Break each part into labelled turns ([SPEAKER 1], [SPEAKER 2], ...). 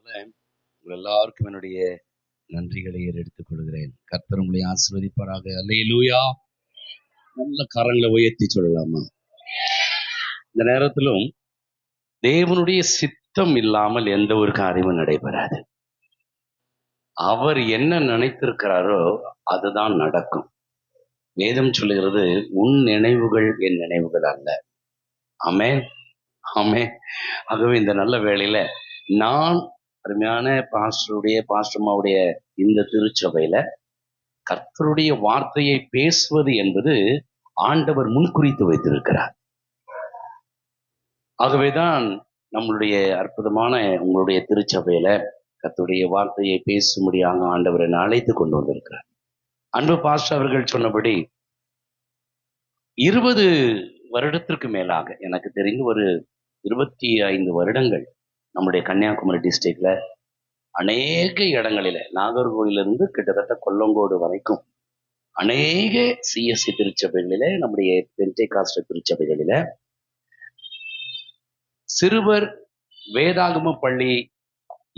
[SPEAKER 1] உங்கள் எல்லாருக்கும் என்னுடைய நன்றிகளை எடுத்துக் கொள்கிறேன். கர்த்தர் உங்களை ஆசீர்வதிப்பாராக. அல்லேலூயா. நல்ல கரங்களை உயர்த்தி சொல்லலாமா? இந்த நேரத்திலும் தேவனுடைய சித்தம் இல்லாமல் எந்த ஒரு காரியமும் நடைபெறாது. அவர் என்ன நினைத்திருக்கிறாரோ அதுதான் நடக்கும். வேதம் சொல்லுகிறது, உன் நினைவுகள் என் நினைவுகள் அல்ல. ஆமென், ஆமென். ஆகவே இந்த நல்ல வேளையில நான் அருமையான பாஸ்டர்மாவுடைய இந்த திருச்சபையில கர்த்தருடைய வார்த்தையை பேசுவது என்பது ஆண்டவர் முன்குறித்து வைத்திருக்கிறார். ஆகவேதான் நம்மளுடைய அற்புதமான உங்களுடைய திருச்சபையில கர்த்தருடைய வார்த்தையை பேசும்படியாக ஆண்டவர் என்னை அழைத்து கொண்டு வந்திருக்கிறார். அன்பு பாஸ்டர் அவர்கள் சொன்னபடி 20 வருடத்திற்கு மேலாக, எனக்கு தெரிந்து ஒரு 25 வருடங்கள் நம்முடைய கன்னியாகுமரி டிஸ்ட்ரிக்ட்ல அநேக இடங்களில, நாகர்கோவிலிருந்து கிட்டத்தட்ட கொல்லங்கோடு வரைக்கும் அநேக சிஎஸ்சி திருச்சபைகளில, நம்முடைய பெந்தேகாஸ்ட் திருச்சபைகளில சிறுவர் வேதாகம பள்ளி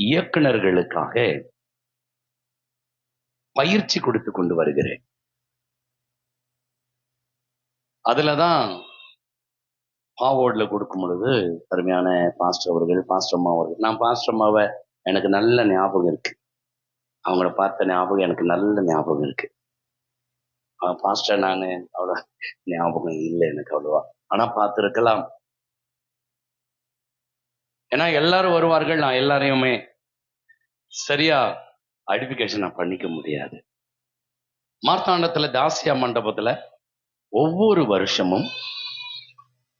[SPEAKER 1] இயக்குனர்களுக்காக பயிற்சி கொடுத்து கொண்டு வருகிறேன். அதுலதான் ஃபார்வர்ட்ல கொடுக்கும் பொழுது அருமையான பாஸ்டர் அவர்கள், பாஸ்டர்மா அவர்கள், நான் பாஸ்டர்மாவை எனக்கு நல்ல ஞாபகம் இருக்கு. அவங்கள பார்த்த ஞாபகம் எனக்கு நல்ல ஞாபகம் இருக்கு. பாஸ்டர் நான் அவ்வளோ ஞாபகம் இல்லை எனக்கு அவ்வளவா, ஆனா பார்த்துருக்கலாம். ஏன்னா எல்லாரும் வருவார்கள், நான் எல்லாரையுமே சரியா ஐடென்டிஃபிகேஷன் நான் பண்ணிக்க முடியாது. மார்த்தாண்டத்துல தாசியா மண்டபத்துல ஒவ்வொரு வருஷமும்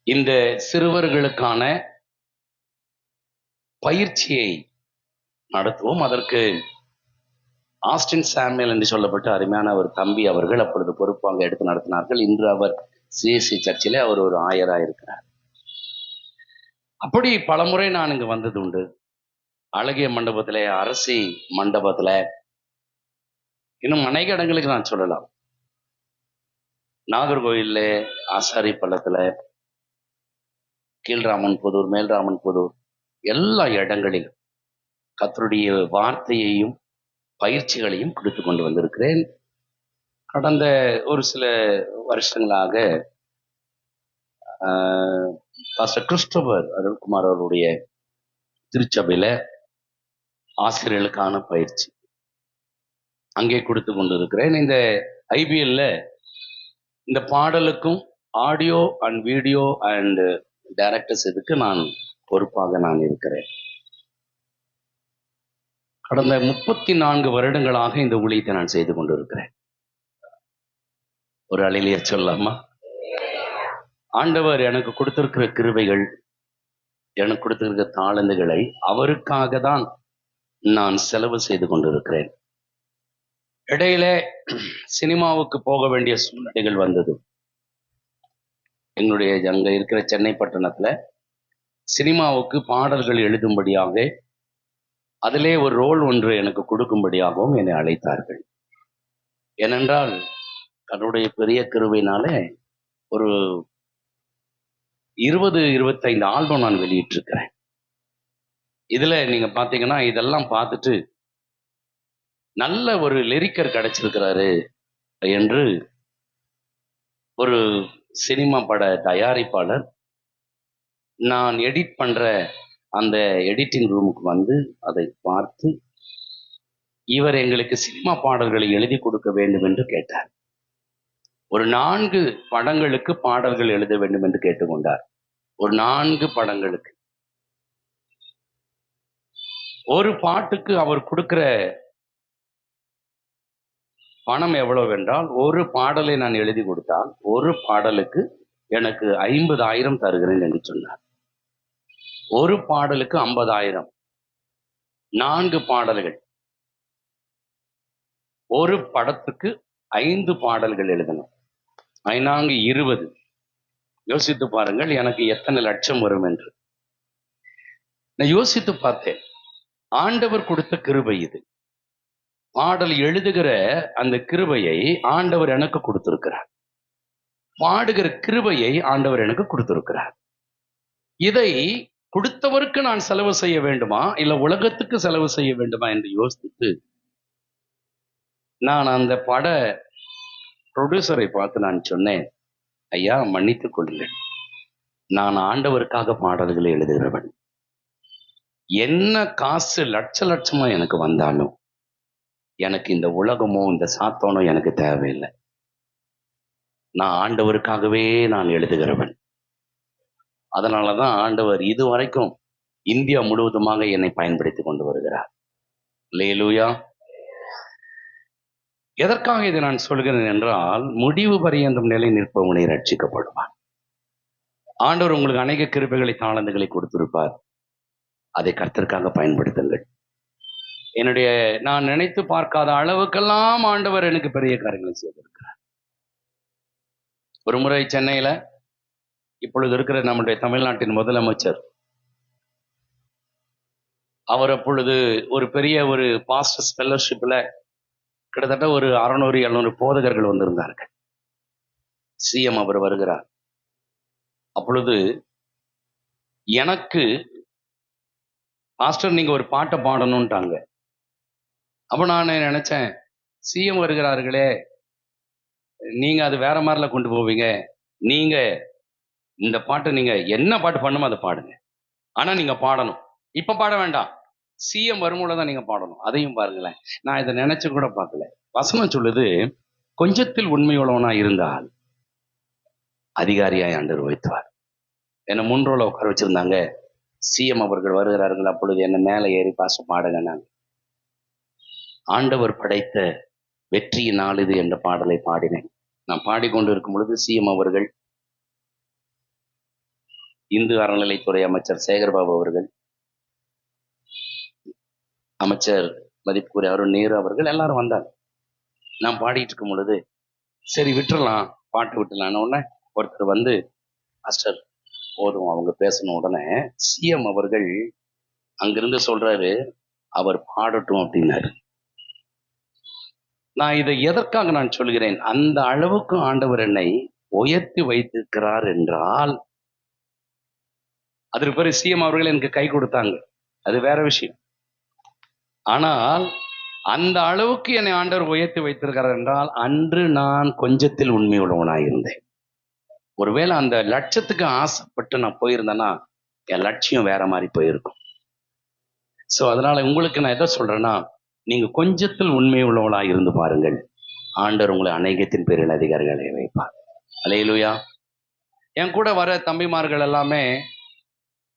[SPEAKER 1] இந்த சிறுவர்களுக்கான பயிற்சியை நடத்துவோம். அதற்கு ஆஸ்டின் சாமுவேல் என்று சொல்லப்பட்ட அருமையான ஒரு தம்பி அவர்கள் அப்பொழுது பொறுப்பாக எடுத்து நடத்தினார்கள். இன்று அவர் சிஎஸ்சி சர்ச்சிலே அவர் ஒரு ஆயரா இருக்கிறார். அப்படி பலமுறை நான் இங்கு வந்தது உண்டு. அழகிய மண்டபத்துல, அரசி மண்டபத்துல, இன்னும் அநேக இடங்களுக்கு நான் சொல்லலாம். நாகர்கோயில்ல, ஆசாரி பள்ளத்துல, கீழ்ராமன் புதூர், மேல்ராமன் புதூர், எல்லா இடங்களிலும் கர்த்தருடைய வார்த்தையையும் பயிற்சிகளையும் கொடுத்து கொண்டு வந்திருக்கிறேன். கடந்த ஒரு சில வருஷங்களாக பாஸ்டர் கிறிஸ்டோபர் அருள்குமார் அவருடைய திருச்சபையில ஆசிரியர்களுக்கான பயிற்சி அங்கே கொடுத்து கொண்டு இருக்கிறேன். இந்த ஐபிஎல்ல இந்த பாடலுக்கும் audio and video and directors இதுக்கு நான் பொறுப்பாக நான் இருக்கிறேன். கடந்த 34 வருடங்களாக இந்த ஊழியத்தை நான் செய்து கொண்டு இருக்கிறேன். ஒரு அலையிலேயே சொல்லலாமா? ஆண்டவர் எனக்கு கொடுத்திருக்கிற கிருபைகள், எனக்கு கொடுத்திருக்கிற தாளந்துகளை அவருக்காக தான் நான் செலவு செய்து கொண்டிருக்கிறேன். இடையில சினிமாவுக்கு போக வேண்டிய சூழ்நிலைகள் வந்தது. எங்களுடைய அங்க இருக்கிற சென்னை பட்டணத்துல சினிமாவுக்கு பாடல்கள் எழுதும்படியாக, அதிலே ஒரு ரோல் ஒன்று எனக்கு கொடுக்கும்படியாகவும் என்னை அழைத்தார்கள். ஏனென்றால் தன்னுடைய பெரிய கிருபையினால ஒரு 20-25 ஆல்பம் நான் வெளியிட்டிருக்கிறேன். இதுல நீங்க பாத்தீங்கன்னா இதெல்லாம் பார்த்துட்டு நல்ல ஒரு லிரிக்கர் கிடைச்சிருக்கிறாரு என்று ஒரு சினிமா பட தயாரிப்பாளர் நான் எடிட் பண்ற அந்த எடிட்டிங் ரூமுக்கு வந்து அதை பார்த்து, இவர் எங்களுக்கு சினிமா பாடல்களை எழுதி கொடுக்க வேண்டும் என்று கேட்டார். ஒரு 4 படங்களுக்கு பாடல்கள் எழுத வேண்டும் என்று கேட்டுக்கொண்டார். ஒரு 4 படங்களுக்கு. ஒரு பாட்டுக்கு அவர் கொடுக்கிற பணம் எவ்வளவு என்றால், ஒரு பாடலை நான் எழுதி கொடுத்தால் ஒரு பாடலுக்கு எனக்கு 50,000 தருகிறேன் என்று சொன்னார். ஒரு பாடலுக்கு 50,000, 4 பாடல்கள், ஒரு படத்துக்கு 5 பாடல்கள் எழுதணும். 20. யோசித்து பாருங்கள் எனக்கு எத்தனை லட்சம் வரும் என்று. நான் யோசித்து பார்த்தேன். ஆண்டவர் கொடுத்த கிருபை இது. பாடல் எழுதுகிற அந்த கிருபையை ஆண்டவர் எனக்கு கொடுத்திருக்கிறார். பாடுகிற கிருபையை ஆண்டவர் எனக்கு கொடுத்திருக்கிறார். இதை கொடுத்தவருக்கு நான் செலவு செய்ய வேண்டுமா இல்ல உலகத்துக்கு செலவு செய்ய வேண்டுமா என்று யோசித்து நான் அந்த பட ப்ரொடியூசரை பார்த்து நான் சொன்னேன், ஐயா மன்னித்துக் கொள்ளுங்கள், நான் ஆண்டவருக்காக பாடல்களை எழுதுகிறவன். என்ன காசு லட்ச லட்சமா எனக்கு வந்தாலும் எனக்கு இந்த உலகமோ இந்த சாத்தானோ எனக்கு தேவையில்லை. நான் ஆண்டவருக்காகவே நான் எழுதுகிறவன். அதனாலதான் ஆண்டவர் இதுவரைக்கும் இந்தியா முழுவதுமாக என்னை பயன்படுத்தி கொண்டு வருகிறார். அல்லேலூயா. எதற்காக இதை நான் சொல்கிறேன் என்றால், முடிவு பரியந்தம் நிலை நிற்பவனை ரட்சிக்கப்படுவான். ஆண்டவர் உங்களுக்கு அநேக கிருபைகளை தாளந்துகளை கொடுத்திருப்பார். அதை கர்த்தருக்காக பயன்படுத்துங்கள். நான் நினைத்து பார்க்காத அளவுக்கெல்லாம் ஆண்டவர் எனக்கு பெரிய காரியங்களை செய்திருக்கிறார். ஒரு முறை சென்னையில இப்பொழுது இருக்கிற நம்முடைய தமிழ்நாட்டின் முதலமைச்சர், அவர் அப்பொழுது ஒரு பெரிய ஒரு பாஸ்டர்ஸ் ஃபெல்லோஷிப்ல கிட்டத்தட்ட ஒரு 600-700 போதகர்கள் வந்திருந்தார்கள். சிஎம் அவர் வருகிறார். அப்பொழுது எனக்கு பாஸ்டர் நீங்க ஒரு பாட்டை பாடணும்ட்டாங்க. அப்ப நான் நினைச்சேன், சிஎம் வருகிறார்களே, நீங்க அது வேற மாதிரில கொண்டு போவீங்க, நீங்க இந்த பாட்டு நீங்க என்ன பாட்டு பண்ணுமோ அதை பாடுங்க, ஆனா நீங்க பாடணும், இப்ப பாட வேண்டாம், சிஎம் வரும்போதுதான் நீங்க பாடணும். அதையும் பாருங்களேன். நான் இதை நினைச்சு கூட பார்க்கல. வசனம் சொல்லுது, கொஞ்சத்தில் உண்மையுள்ளவனா இருந்தால் அதிகாரியாய் ஆண்டவர் வைத்துவார். என்னை முன்ரோல உட்கார வச்சிருந்தாங்க. சிஎம் அவர்கள் வருகிறார்கள். அப்பொழுது என்ன மேலே ஏறி பாச பாடுங்க. நான் ஆண்டவர் படைத்த வெற்றியின் நாள் இது என்ற பாடலை பாடினேன். நான் பாடிக்கொண்டு இருக்கும் பொழுது சிஎம் அவர்கள், இந்து அறநிலைத்துறை அமைச்சர் சேகர்பாபு அவர்கள், அமைச்சர் மதிப்புக்குரிய அருண் நேரு அவர்கள் எல்லாரும் வந்தாங்க. நான் பாடிட்டு இருக்கும் பொழுது சரி விட்டுறலாம், பாட்டு விட்டுலான்னு உடனே ஒருத்தர் வந்து, மாஸ்டர் போதும் அவங்க பேசணும். உடனே சிஎம் அவர்கள் அங்கிருந்து சொல்றாரு, அவர் பாடட்டும் அப்படின்னாரு. நான் இதை எதற்காக நான் சொல்கிறேன், அந்த அளவுக்கு ஆண்டவர் என்னை உயர்த்தி வைத்திருக்கிறார் என்றால், அதற்கு பிறகு சிஎம் அவர்கள் எனக்கு கை கொடுத்தாங்க, அது வேற விஷயம். ஆனால் அந்த அளவுக்கு என்னை ஆண்டவர் உயர்த்தி வைத்திருக்கிறார் என்றால், அன்று நான் கொஞ்சத்தில் உண்மை உள்ளவனாயிருந்தேன். ஒருவேளை அந்த லட்சத்துக்கு ஆசைப்பட்டு நான் போயிருந்தேன்னா என் லட்சியம் வேற மாதிரி போயிருக்கும். ஸோ அதனால உங்களுக்கு நான் எதை சொல்றேன்னா, நீங்க கொஞ்சத்தில் உண்மை உள்ளவளாக இருந்து பாருங்கள், ஆண்டவர் உங்களை அநேகத்தின் பேரில் அதிகாரிகளை வைப்பார். அல்லேலூயா. என் கூட வர தம்பிமார்கள் எல்லாமே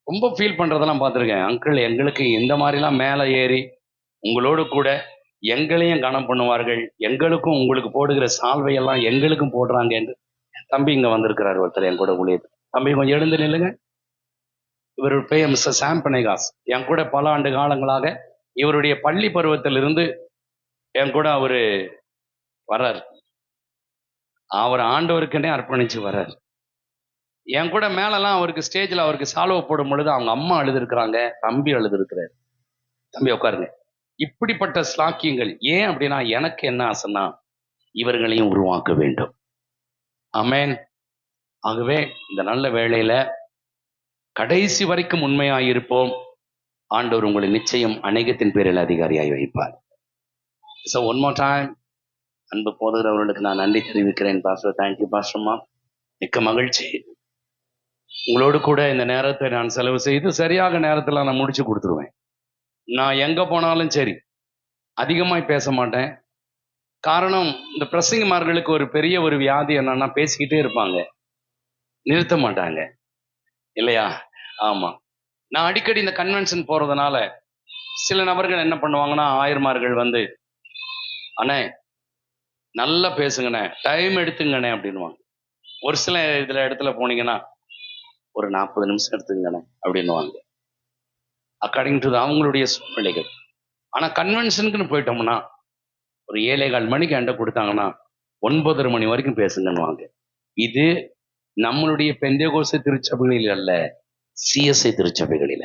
[SPEAKER 1] ரொம்ப ஃபீல் பண்றதெல்லாம் பார்த்துருக்கேன். அங்கிள் எங்களுக்கு இந்த மாதிரிலாம் மேலே ஏறி உங்களோடு கூட எங்களையும் கனம் பண்ணுவார்கள், எங்களுக்கும் உங்களுக்கு போடுகிற சால்வையெல்லாம் எங்களுக்கும் போடுறாங்க என்று. தம்பி இங்க வந்திருக்கிறார் ஒருத்தர் என் கூட ஊழியர். தம்பி கொஞ்சம் எழுந்து நில்லுங்க. இவர் பெயர் மிஸ்டர் சாம் பெனகாஸ். என் கூட பல ஆண்டு காலங்களாக இவருடைய பள்ளி பருவத்திலிருந்து என் கூட அவரு வர்றார். அவர் ஆண்டவருக்குன்னே அர்ப்பணிச்சு வர்றார். என் கூட மேலெல்லாம் அவருக்கு ஸ்டேஜில் அவருக்கு சால்வை போடும் பொழுது அவங்க அம்மா அழுதுருக்குறாங்க, தம்பி அழுதுருக்கிறார். தம்பி உட்காருங்க. இப்படிப்பட்ட ஸ்லாக்கியங்கள் ஏன் அப்படின்னா, எனக்கு என்ன ஆசைன்னா இவர்களையும் உருவாக்க வேண்டும். ஆமென். ஆகவே இந்த நல்ல வேளையில கடைசி வரைக்கும் உண்மையாயிருப்போம். ஆண்டவர் உங்களை நிச்சயம் அநேகத்தின் பேரில் அதிகாரியாய் வைப்பார். ஸோ ஒன் மோர் டைம், அன்பு போதுகிறவர்களுக்கு நான் நன்றி தெரிவிக்கிறேன். பாஸ்டர், தேங்க்யூ பாஸ்டர்மா, மிக்க மகிழ்ச்சி. உங்களோடு கூட இந்த நேரத்தை நான் செலவு செய்து சரியாக நேரத்தில் நான் முடிச்சு கொடுத்துருவேன். நான் எங்க போனாலும் சரி அதிகமாய் பேச மாட்டேன். காரணம், இந்த பிரசங்கமார்களுக்கு ஒரு பெரிய ஒரு வியாதி என்னன்னா, பேசிக்கிட்டே இருப்பாங்க, நிறுத்த மாட்டாங்க இல்லையா? ஆமா. நான் அடிக்கடி இந்த கன்வென்ஷன் போறதுனால சில நபர்கள் என்ன பண்ணுவாங்கன்னா, ஆயர்மார்கள் வந்து, அண்ணே நல்லா பேசுங்கண்ணே, டைம் எடுத்துங்கண்ணே அப்படின்வாங்க. ஒரு சில இடத்துல போனீங்கன்னா ஒரு 40 நிமிஷம் எடுத்துங்கண்ணே அப்படின்வாங்க, அக்கார்டிங் டு அவங்களுடைய சூழ்நிலைகள். ஆனா கன்வென்ஷனுக்குன்னு போயிட்டோம்னா ஒரு 7:15 மணிக்கு அண்டை கொடுத்தாங்கன்னா 9:30 மணி வரைக்கும் பேசுங்கன்னுவாங்க. இது நம்மளுடைய பெந்தேகோஸ்து திருச்சபைகளில் அல்ல, சிஎஸ்ஐ திருச்சபைகளில.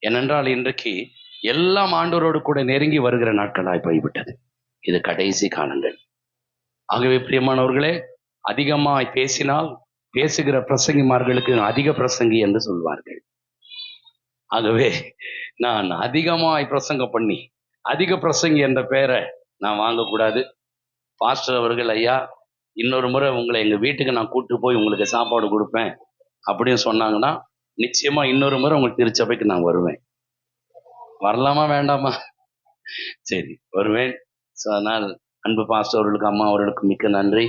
[SPEAKER 1] ஏனென்றால் இன்றைக்கு எல்லாம் ஆண்டவரோடு கூட நெருங்கி வருகிற நாட்களாய் போய்விட்டது. இது கடைசி காலங்கள். ஆகவே பிரியமானவர்களே, அதிகமாய் பேசினால் பேசுகிற பிரசங்கிமார்களுக்கு அதிக பிரசங்கி என்று சொல்வார்கள். ஆகவே நான் அதிகமாய் பிரசங்கம் பண்ணி அதிக பிரசங்கி என்ற பெயரை நான் வாங்கக்கூடாது. பாஸ்டர் அவர்கள், ஐயா இன்னொரு முறை உங்களை எங்க வீட்டுக்கு நான் கூட்டு போய் உங்களுக்கு சாப்பாடு கொடுப்பேன் அப்படின்னு சொன்னாங்கன்னா நிச்சயமா இன்னொரு முறை உங்க திருச்சபைக்கு நான் வருவேன். வரலாமா வேண்டாமா? சரி, வருவேன். ஸோ அதனால் அன்பு பாஸ்டர் அவர்களுக்கு, அம்மா அவர்களுக்கு மிக்க நன்றி.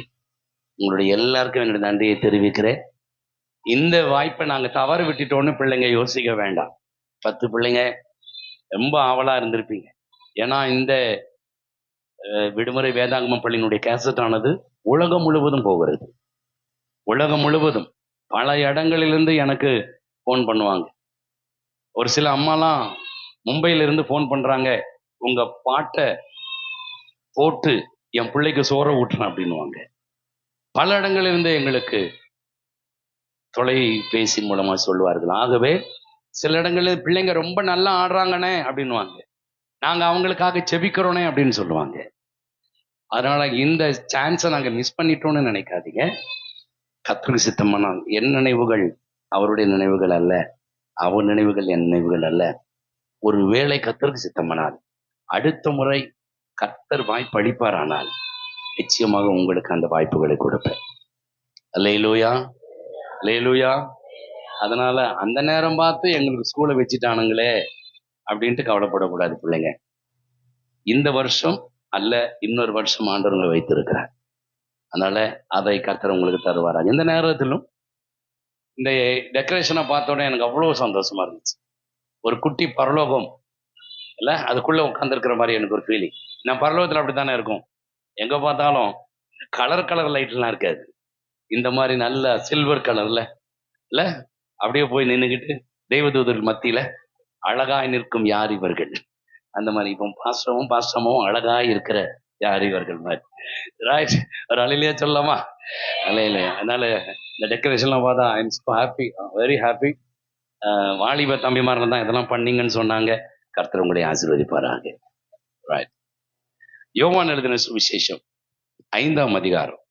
[SPEAKER 1] உங்களுடைய எல்லாருக்கும் என்னுடைய நன்றியை தெரிவிக்கிறேன். இந்த வாய்ப்பை நாங்கள் தவறு விட்டுட்டோன்னு பிள்ளைங்க யோசிக்க வேண்டாம். 10 பிள்ளைங்க ரொம்ப ஆவலா இருந்திருப்பீங்க. ஏன்னா இந்த விடுமுறை வேதாகம பள்ளியினுடைய கேசட் ஆனது உலகம் முழுவதும் போகிறது. உலகம் முழுவதும் பல இடங்களிலிருந்து எனக்கு ஃபோன் பண்ணுவாங்க. ஒரு சில அம்மாலாம் மும்பையிலிருந்து ஃபோன் பண்றாங்க, உங்க பாட்டை போட்டு என் பிள்ளைக்கு சோற ஊட்டுறேன் அப்படின்னுவாங்க. பல இடங்களிலிருந்து எங்களுக்கு தொலைபேசி மூலமா சொல்லுவார்கள். ஆகவே சில இடங்களில் பிள்ளைங்க ரொம்ப நல்லா ஆடுறாங்கண்ணே அப்படின்னுவாங்க, நாங்க அவங்களுக்காக செபிக்கிறோனே அப்படின்னு சொல்லுவாங்க. அதனால இந்த சான்ஸை நாங்க மிஸ் பண்ணிட்டோம்னு நினைக்காதீங்க. கர்த்தருக்கு சித்தமானால் என் நினைவுகள் அவருடைய நினைவுகள் அல்ல, அவர் நினைவுகள் என் நினைவுகள் அல்ல. ஒரு வேளை கர்த்தருக்கு சித்தமானால் அடுத்த முறை கர்த்தர் வாய்ப்பு அளிப்பாரானால் நிச்சயமாக உங்களுக்கு அந்த வாய்ப்புகளை கொடுப்பேன். அல்லேலூயா, அல்லேலூயா. அதனால அந்த நேரம் பார்த்து எங்களுக்கு ஸ்கூலை வச்சுட்டானுங்களே அப்படின்ட்டு கவலைப்படக்கூடாது பிள்ளைங்க. இந்த வருஷம் அல்ல, இன்னொரு வருஷம் ஆண்டவங்களை வைத்திருக்கிறார். அதனால அதை கர்த்தர் உங்களுக்கு தருவாராங்க. இந்த நேரத்திலும் இந்த டெக்கரேஷனை பார்த்தோன்னே எனக்கு அவ்வளோ சந்தோஷமா இருந்துச்சு. ஒரு குட்டி பரலோகம் இல்லை, அதுக்குள்ள உட்காந்துருக்கிற மாதிரி எனக்கு ஒரு ஃபீலிங். நான் பரலோகத்தில் அப்படித்தானே இருக்கும், எங்க பார்த்தாலும் கலர் கலர் லைட்லாம் இருக்காது, இந்த மாதிரி நல்ல சில்வர் கலர்ல இல்ல அப்படியே போய் நின்றுக்கிட்டு தெய்வதூதர்கள் மத்தியில அழகாய் நிற்கும் யார் இவர்கள், அந்த மாதிரி. இப்போ பாஸ்டமும் அழகாய் இருக்கிற யார் இவர்கள் மாதிரி. ரைட், ஒரு அலையிலேயே சொல்லலாமா? அலையிலையா. அதனால இந்த டெக்கரேஷன்லாம் பார்த்தா I am so happy, very happy. வாலிப தம்பிமார்கள் தான் இதெல்லாம் பண்ணீங்கன்னு சொன்னாங்க. கர்த்தர் உங்களை ஆசீர்வதிப்பாராக. ரைட். யோவான் எழுதின சுவிசேஷம் 5ஆம் அதிகாரம்.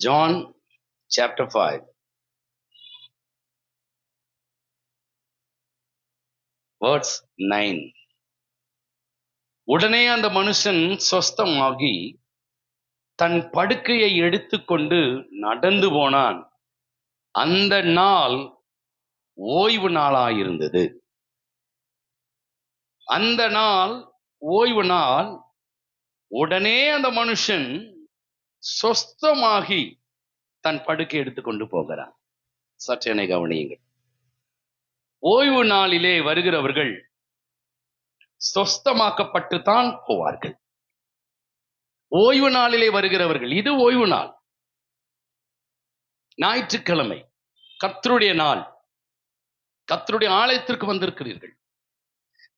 [SPEAKER 1] John chapter 5 verse 9. உடனே அந்த மனுஷன் சொஸ்தமாகி தன் படுக்கையை எடுத்துக்கொண்டு நடந்து போனான். அந்த நாள் ஓய்வு நாளாயிருந்தது. அந்த நாள் ஓய்வு நாள். உடனே அந்த மனுஷன் சொஸ்தமாகி தன் படுக்கை எடுத்துக்கொண்டு போகிறான். சற்றெனை கவனியுங்கள். ஓய்வு நாளிலே வருகிறவர்கள் சொஸ்தமாக்கப்பட்டு தான் போவார்கள். ஓய்வு நாளிலே வருகிறவர்கள், இது ஓய்வு நாள், ஞாயிற்றுக்கிழமை, கர்த்தருடைய நாள். கர்த்தருடைய ஆலயத்திற்கு வந்திருக்கிறீர்கள்.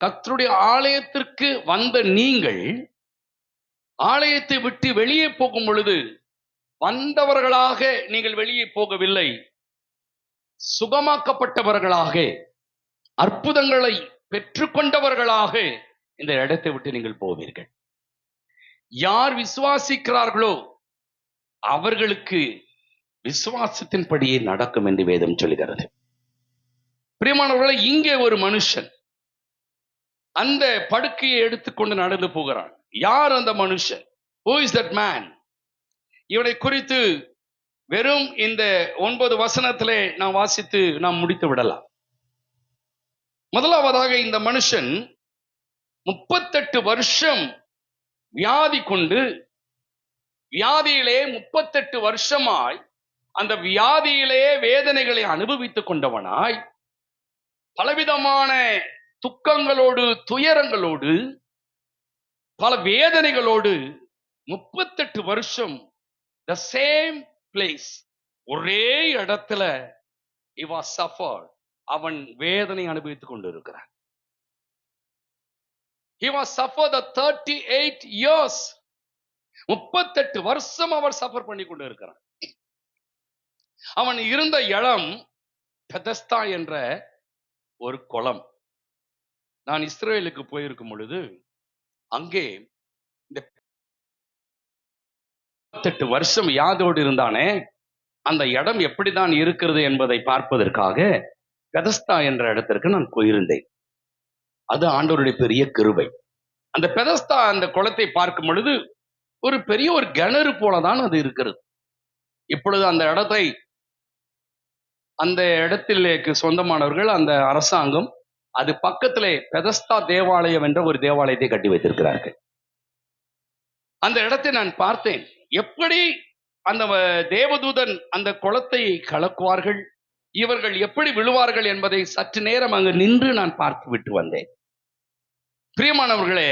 [SPEAKER 1] கர்த்தருடைய ஆலயத்திற்கு வந்த நீங்கள் ஆலயத்தை விட்டு வெளியே போகும் பொழுது வந்தவர்களாக நீங்கள் வெளியே போகவில்லை, சுகமாக்கப்பட்டவர்களாக, அற்புதங்களை பெற்றுக்கொண்டவர்களாக இந்த இடத்தை விட்டு நீங்கள் போவீர்கள். யார் விசுவாசிக்கிறார்களோ அவர்களுக்கு விசுவாசத்தின்படியே நடக்கும் என்று வேதம் சொல்கிறது. பிரியமானவர்களே, இங்கே ஒரு மனுஷன் அந்த படுக்கையை எடுத்துக்கொண்டு நடந்து போகிறான். யார் அந்த மனுஷன்? Who is that man? இவனை குறித்து வெறும் இந்த 9 வசனத்திலே நாம் வாசித்து நாம் முடித்து விடலாம். முதலாவதாக இந்த மனுஷன் 38 வருஷம் வியாதி கொண்டு, வியாதியிலே 38 வருஷமாய் அந்த வியாதியிலே வேதனைகளை அனுபவித்துக் கொண்டவனாய், பலவிதமான துக்கங்களோடு, துயரங்களோடு, பல வேதனைகளோடு 38 வருஷம் the same place, ஒரே இடத்துல he was suffered, அவன் வேதனை அனுபவித்துக் கொண்டு இருக்கிறான். He was suffered the 38 years, 38 வருஷம் அவர் சஃபர் பண்ணி கொண்டு இருக்கிறான். அவன் இருந்த இடம் பெதஸ்தா என்ற ஒரு குளம். நான் இஸ்ரேலுக்கு போயிருக்கும் பொழுது அங்கே இந்த 38 வருஷம் வியாதியோடு இருந்தானே, அந்த இடம் எப்படிதான் இருக்கிறது என்பதை பார்ப்பதற்காக பெதஸ்தா என்ற இடத்திற்கு நான் போயிருந்தேன். அது ஆண்டவருடைய பெரிய கிருபை. அந்த பெதஸ்தா அந்த குளத்தை பார்க்கும் பொழுது ஒரு பெரிய ஒரு கிணறு போலதான் அது இருக்கிறது. இப்பொழுது அந்த இடத்திற்கு சொந்தமானவர்கள், அந்த அரசாங்கம் அது பக்கத்திலே பெதஸ்தா தேவாலயம் என்ற ஒரு தேவாலயத்தை கட்டி வைத்திருக்கிறார்கள். அந்த இடத்தை நான் பார்த்தேன். எப்படி அந்த தேவதூதன் அந்த குளத்தை கலக்குவார்கள், இவர்கள் எப்படி விழுவார்கள் என்பதை சற்று நேரம் அங்கு நின்று நான் பார்த்து விட்டு வந்தேன். பிரியமானவர்களே,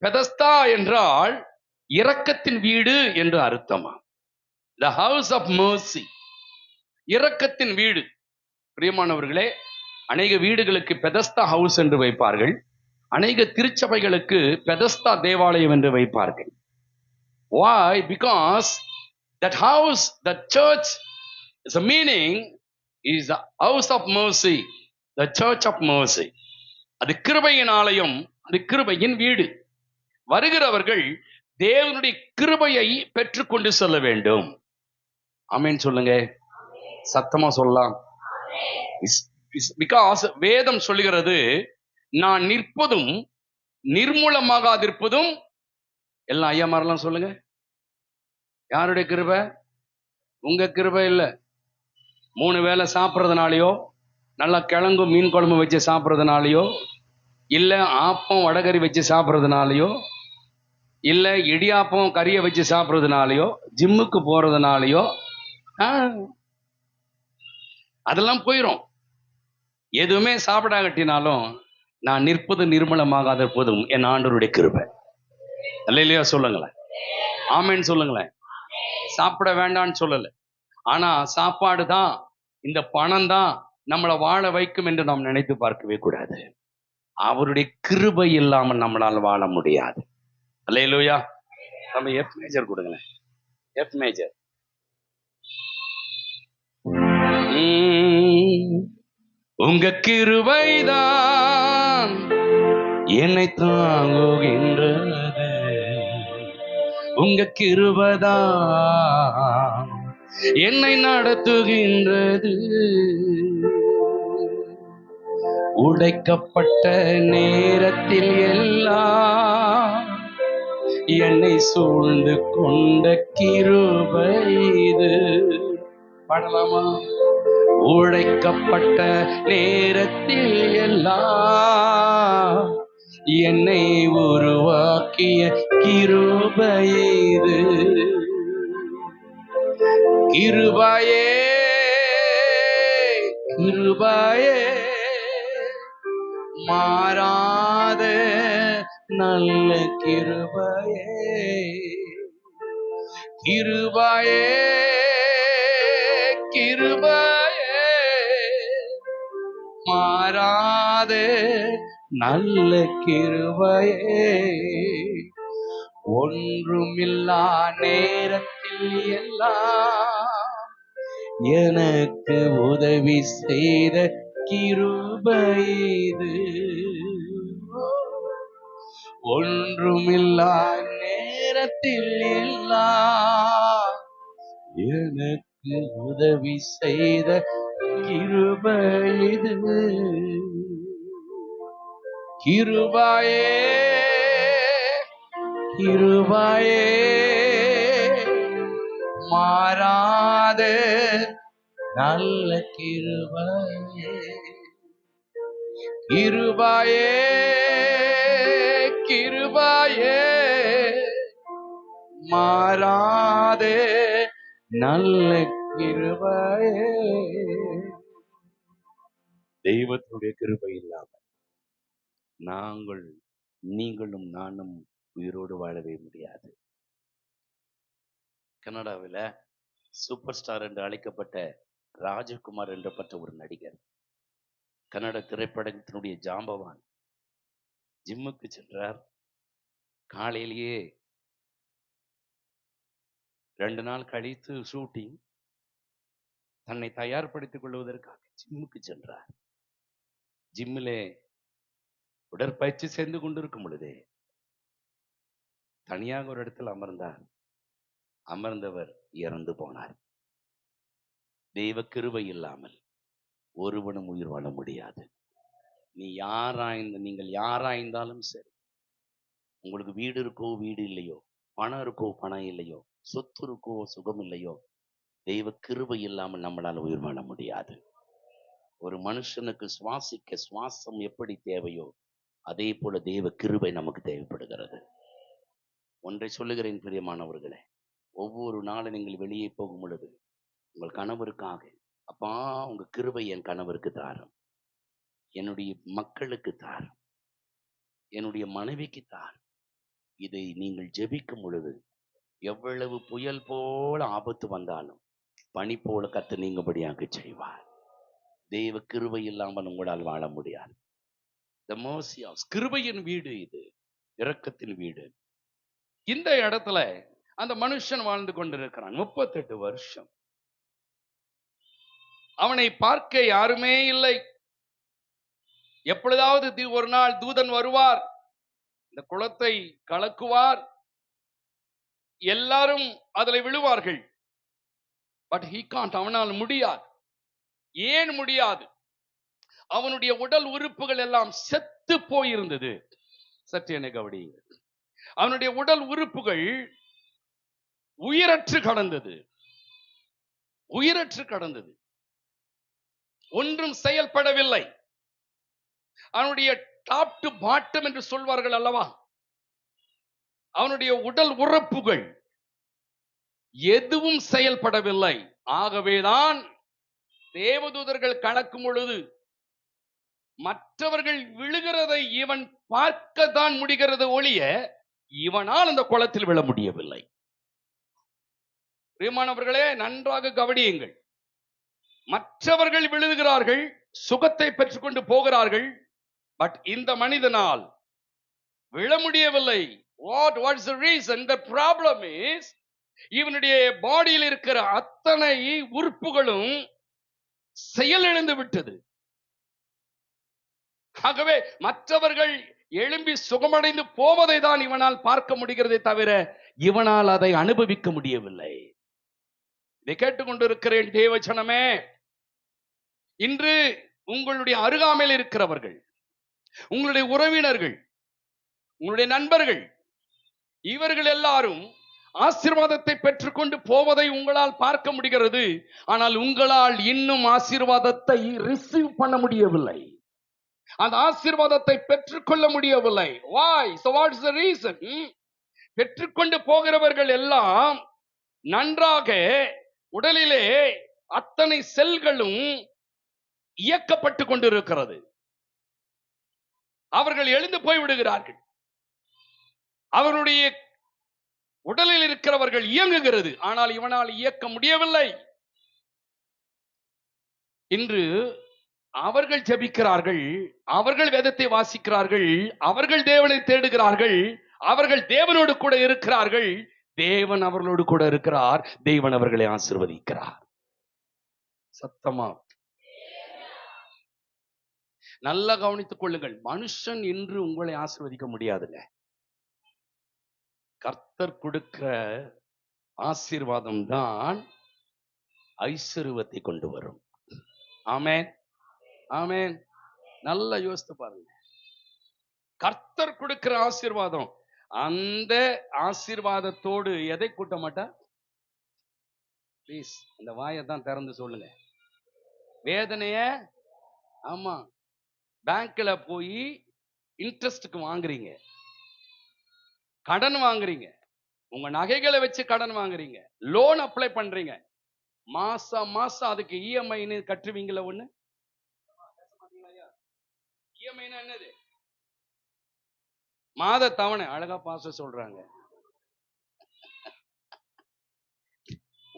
[SPEAKER 1] பெதஸ்தா என்றால் இரக்கத்தின் வீடு என்று அர்த்தமா? த ஹவுஸ் ஆஃப் மர்சி, இரக்கத்தின் வீடு. பிரியமானவர்களே, அநேக வீடுகளுக்கு பெதஸ்தா ஹவுஸ் என்று வைப்பார்கள், அநேக திருச்சபைகளுக்கு பெதஸ்தா தேவாலயம் என்று வைப்பார்கள். Why? Because that house, that church, is a meaning is the house of mercy, the church of mercy. அது கிருபையின் ஆலயம், அது கிருபையின் வீடு. வருகிறவர்கள் தேவனுடைய கிருபையை பெற்றுக்கொண்டு செல்ல வேண்டும். ஆமென் சொல்லுங்க, சத்தமா சொல்லலாம். பிகாஸ் வேதம் சொல்லுகிறது, நான் நிற்பதும் நிர்மூலமாகாதிருப்பதும் எல்லாம் ஐயா மாதிரிலாம் சொல்லுங்க. யாருடைய கிருபை? உங்க கிருபை இல்ல. 3 வேளை சாப்பிட்றதுனாலையோ, நல்லா கிழங்கு மீன் குழம்பு வச்சு சாப்பிட்றதுனாலையோ, இல்ல ஆப்பம் வடகறி வச்சு சாப்பிட்றதுனாலையோ, இல்ல இடியாப்பம் கறியை வச்சு சாப்பிட்றதுனாலையோ, ஜிம்முக்கு போறதுனாலையோ அதெல்லாம் போயிடும். எதுவுமே சாப்பிடாகட்டினாலும் நான் நிற்பது நிர்மலமாகாத போதும் என் ஆண்டவருடைய கிருபை. அல்லேலூயா சொல்லுங்களேன், ஆமென் சொல்லுங்களேன். சாப்பிட வேண்டான்னு சொல்லல, ஆனா சாப்பாடு தான், இந்த பணம் தான் நம்மளை வாழ வைக்கும் என்று நாம் நினைத்து பார்க்கவே கூடாது. அவருடைய கிருபை இல்லாமல் நம்மளால் வாழ முடியாது. அல்லேலூயா. நம்ம எஃப் மேஜர் கொடுங்களேன், எஃப் மேஜர். உங்க கிருபைதான் என்னை தாங்குகின்றது, உங்க கிருபைதான் என்னை நடத்துகின்றது. உடைக்கப்பட்ட நேரத்தில் எல்லாம் என்னை சூழ்ந்து கொண்ட கிருபை இது. பாடலாமா? உடைக்கப்பட்ட நேரத்தில் எல்லாம் என்னை உருவாக்கிய கிருபை இது. கிருபையே கிருபையே மாறாத நல்ல கிருபையே, கிருபையே கிருபையே மாறாத நல்ல கிருபையே. ஒன்றுமில்லா நேரத்தில் எல்லாம் எனக்கு உதவி செய்த கிருபை இது. ஒன்றுமில்லா நேரத்தில் எல்லாம் எனக்கு உதவி செய்த கிருபை இது. கிருபையே கிருபையே மாறாத நல்ல கிருபையே, கிருபையே கிருபையே மாறாத நல்ல கிருபையே. தெய்வத்துடைய கிருபை இல்லாமல் நீங்களும் நானும் உயிரோடு வாழவே முடியாது. கனடாவில் சூப்பர் ஸ்டார் என்று அழைக்கப்பட்ட ராஜகுமார் என்றப்பட்ட ஒரு நடிகர், கன்னட திரைப்படத்தினுடைய ஜாம்பவான், ஜிம்முக்கு சென்றார். காலையிலேயே 2 நாள் கழித்து ஷூட்டிங், தன்னை தயார்படுத்திக் கொள்வதற்காக ஜிம்முக்கு சென்றார். ஜிம்மிலே உடற்பயிற்சி செய்து கொண்டிருக்கும் பொழுதே தனியாக ஒரு இடத்தில் அமர்ந்தார். அமர்ந்தவர் இறந்து போனார். தெய்வ கிருபை இல்லாமல் ஒருவனும் உயிர் வாழ முடியாது. நீங்கள் யாராய்ந்தாலும் சரி, உங்களுக்கு வீடு இருக்கோ வீடு இல்லையோ, பணம் இருக்கோ பணம் இல்லையோ, சொத்து இருக்கோ சுகம் இல்லையோ, தெய்வ கிருபை இல்லாமல் நம்மளால உயிர் வாழ முடியாது. ஒரு மனுஷனுக்கு சுவாசிக்க சுவாசம் எப்படி தேவையோ அதே போல தெய்வ கிருபை நமக்கு தேவைப்படுகிறது. ஒன்றை சொல்லுகிறேன் பிரியமானவர்களே, ஒவ்வொரு நாளும் நீங்கள் வெளியே போகும் பொழுது உங்கள் கணவருக்காக, அப்பா உங்க கிருபை என் கணவருக்கு தாரும், என்னுடைய மக்களுக்கு தாரும், என்னுடைய மனைவிக்கு தாரும். இதை நீங்கள் ஜெபிக்கும் பொழுது எவ்வளவு புயல் போல ஆபத்து வந்தாலும் பனி போல கர்த்தர் நீங்கபடியாக செய்வார். தெய்வ கிருபை இல்லாமல் உங்களால் வாழ முடியாது. The mercy of கிருபையின் வீடு, இது இரக்கத்தின் வீடு. இந்த இடத்துல அந்த மனுஷன் வாழ்ந்து கொண்டிருக்கிறான் 38 வருஷம். அவனை பார்க்க யாருமே இல்லை. எப்பொழுதாவது ஒரு நாள் தூதன் வருவார், இந்த குளத்தை கலக்குவார், எல்லாரும் அதில் விழுவார்கள். பட் he can't, அவனால் முடியாது. ஏன் முடியாது? அவனுடைய உடல் உறுப்புகள் எல்லாம் செத்து போயிருந்தது. சற்று என்னை கவனியுங்கள். அவனுடைய உடல் உறுப்புகள் உயிரற்று கடந்தது, உயிரற்று கடந்தது, ஒன்றும் செயல்படவில்லை. அவனுடைய டாப் டு பாட்டம் என்று சொல்வார்கள் அல்லவா, அவனுடைய உடல் உறுப்புகள் எதுவும் செயல்படவில்லை. ஆகவேதான் தேவதூதர்கள் கலக்கும் பொழுது மற்றவர்கள் விழுகிறதை இவன் பார்க்கத்தான் முடிகிறது ஒழிய இவனால் அந்த குளத்தில் விழ முடியவில்லை. பிரியமானவர்களே, நன்றாக கவனியுங்கள். மற்றவர்கள் விழுகிறார்கள், சுகத்தை பெற்றுக்கொண்டு போகிறார்கள். பட் இந்த மனிதனால் விழ முடியவில்லை. What is the reason? The problem is, இவனுடைய பாடியில் இருக்கிற அத்தனை உறுப்புகளும் செயலிழந்து விட்டது. ஆகவே மற்றவர்கள் எழும்பி சுகமடைந்து போவதை தான் இவனால் பார்க்க முடிகிறதே தவிர இவனால் அதை அனுபவிக்க முடியவில்லை. இதை கேட்டுக்கொண்டிருக்கிறேன் தேவஜனமே, இன்று உங்களுடைய அருகாமையில் இருக்கிறவர்கள், உங்களுடைய உறவினர்கள், உங்களுடைய நண்பர்கள், இவர்கள் எல்லாரும் ஆசீர்வாதத்தை பெற்றுக்கொண்டு போவதை உங்களால் பார்க்க முடிகிறது. ஆனால் உங்களால் இன்னும் ஆசீர்வாதத்தை ரிசீவ் பண்ண முடியவில்லை, அந்த ஆசீர்வாதத்தை பெற்றுக்கொள்ள முடியவில்லை. Why? So what is the reason? பெற்றுக்கொண்டு போகிறவர்கள் எல்லாம் நன்றாக உடலிலே அத்தனை செல்களும் இயக்கப்பட்டு கொண்டிருக்கிறது. அவர்கள் எழுந்து போய் விடுகிறார்கள். அவருடைய உடலில் இருக்கிறவர்கள் இயங்குகிறது, ஆனால் இவனால் இயக்க முடியவில்லை. இன்று அவர்கள் ஜெபிக்கிறார்கள், அவர்கள் வேதத்தை வாசிக்கிறார்கள், அவர்கள் தேவனை தேடுகிறார்கள், அவர்கள் தேவனோடு கூட இருக்கிறார்கள், தேவன் அவர்களோடு கூட இருக்கிறார், தேவன் அவர்களை ஆசீர்வதிக்கிறார். சத்தமா நல்லா கவனித்துக் கொள்ளுங்கள். மனுஷன் இன்று உங்களை ஆசீர்வதிக்க முடியாதுங்க. கர்த்தர் கொடுக்கிற ஆசீர்வாதம் தான் ஐஸ்வர்யத்தை கொண்டு வரும். ஆமென், ஆமென். நல்லா யோசித்து பாருங்க. கர்த்தர் கொடுக்கிற ஆசீர்வாதம், அந்த ஆசீர்வாதத்தோடு எதை கூட்ட மாட்டா? ப்ளீஸ் இந்த வாயை தான் திறந்து சொல்லுங்க. வேதனைய, ஆமா, பேங்க்ல போய் இன்ட்ரெஸ்டுக்கு வாங்குறீங்க, கடன் வாங்குறீங்க, உங்க நகைகளை வச்சு கடன் வாங்குறீங்க, லோன் அப்ளை பண்றீங்க, மாசம் மாசம் அதுக்கு இஎம்ஐன்னு கட்டுவீங்களா? ஒண்ணு இஎம்ஐனா என்னது? மாத தவணை. அழகா பாச சொல்றாங்க.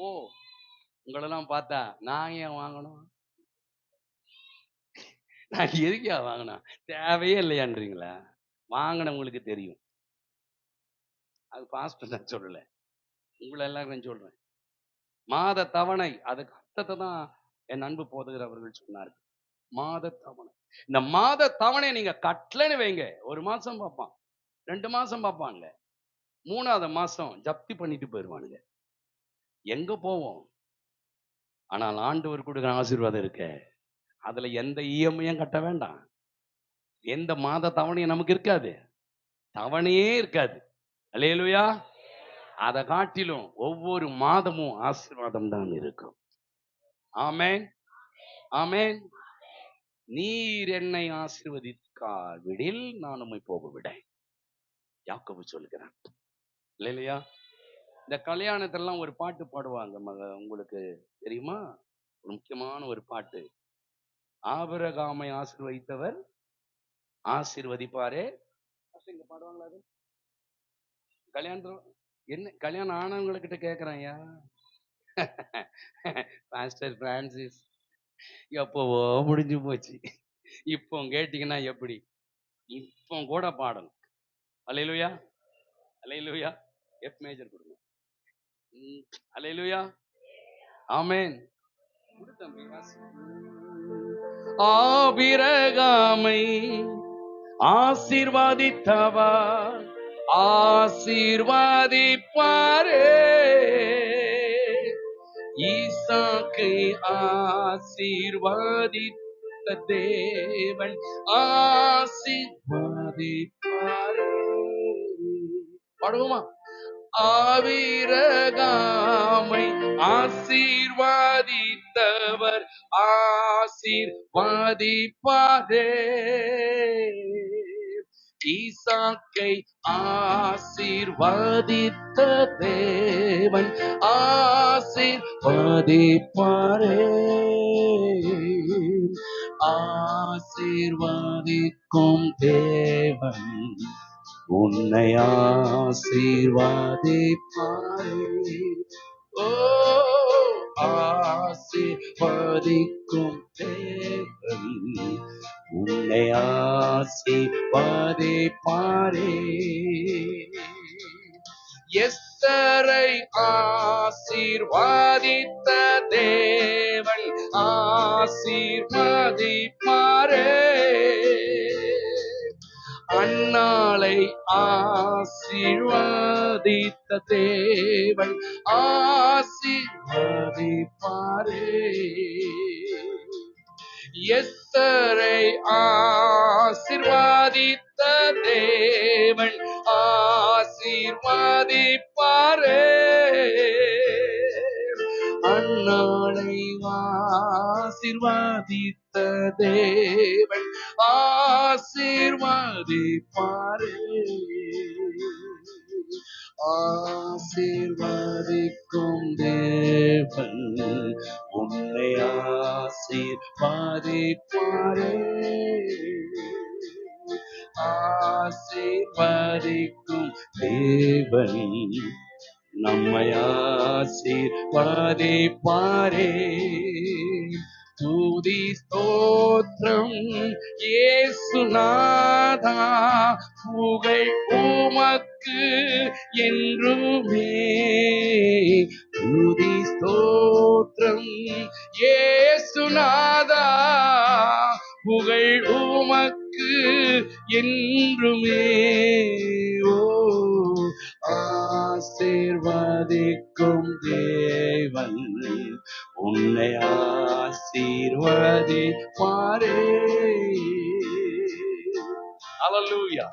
[SPEAKER 1] ஓ, உங்களெல்லாம் பார்த்தா நான் ஏன் வாங்கணும், நான் எதுக்கா வாங்கணும், தேவையே இல்லையான்றீங்களா? வாங்கினவங்களுக்கு தெரியும். அது பாஸ்டர் தான் சொல்லல, உங்களை எல்லாரும் சொல்றேன். மாத தவணை, அதுக்கு அர்த்தத்தை தான் என் அன்பு போதுகிறவர்கள் சொன்னார்கள். மாத தவணை. இந்த மாத தவணை நீங்க கட்டலன்னு வைங்க, ஒரு மாசம் பார்ப்பான், 2 மாசம் பார்ப்பாங்க, 3ஆவது மாசம் ஜப்தி பண்ணிட்டு போயிடுவானுங்க. எங்க போவோம்? ஆனால் ஆண்டவர் கொடுக்குற ஆசீர்வாதம் இருக்க, அதுல எந்த இஎம்ஐயும் கட்ட வேண்டாம், எந்த மாத தவணையும் நமக்கு இருக்காது, தவணையே இருக்காது. அல்லேலூயா. அதை காட்டிலும் ஒவ்வொரு மாதமும் ஆசீர்வாதம் தான் இருக்கும். ஆமென், ஆமென். நீர் என்னை ஆசீர்வதிக்காவிடில் நான் உம்மை போக விடேன், யாக்கோபு சொல்கிறான். இல்லையா? இந்த கல்யாணத்திலாம் ஒரு பாட்டு பாடுவாங்க, உங்களுக்கு தெரியுமா? ஒரு முக்கியமான ஒரு பாட்டு. ஆபிரகாமை ஆசீர்வதித்தவர் ஆசீர்வதிப்பாரே. இங்க பாடுவாங்களா அது? கல்யாணத்துல என்ன கல்யாணம் ஆனவங்ககிட்ட கேட்கிறேன்யா. பாஸ்டர் பிரான்சிஸ் எப்பவோ முடிஞ்சு போச்சு. இப்போ கேட்டீங்கன்னா எப்படி? இப்போ கூட பாடணும். அல்லேலூயா, அல்லேலூயா. எஃப் மேஜர் கொடுங்க. அல்லேலூயா, ஆமென். ஆபிரகாமை ஆசீர்வதித்தவர் ஆசீர்வதிப்பாரே, ஈசாக்கை ஆசீர்வதித்த தேவன் ஆசீர்வதிப்பாரே. பாடுவோமா? ஆபிரகாமை ஆசீர்வதித்தவர் ஆசீர்வதிப்பாரே, ஈசாக்கை ஆசீர்வதித்த தேவன் ஆசீர்வதிப்பாரே, ஆசீர்வதிக்கும் தேவன் உன்னை ஆசீர்வதிப்பாரே. ஓ, ஆசீர்வதிக்கும் தேவன் உன்னை ஆசீர்வதிப்பாரே. எஸ்தரை ஆசீர்வதித்த தேவன் ஆசீர்வதிப்பாரே, அன்னாளை ஆசீர்வதித்த தேவன் ஆசீர்வதிப்பாரே, எஸ்தரை ஆசீர்வதித்த தேவன் ஆசீர்வதிப்பாரே, அன்னாளை ஆசீர்வதித்த தேவன் ஆசீர்வதிப்பாரே, ஆசீர்வதிக்கும் தேவன் உன்னை ஆசீர்வதிப்பாரே, ஆசீர்வதிக்கும் தேவன் நம்மை ஆசீர்வதிப்பாரே. துதி ஸ்தோத்திரம் இயேசுநாதா, புகழ் உமக்கு என்றுமே. துதி ஸ்தோத்திரம் இயேசுநாதா, புகழ் உமக்கு என்றுமே. ஓ, ஆசீர்வதிக்கும் தேவன் உன்னை ஆசீர்வதிப்பாரே. அல்லேலூயா,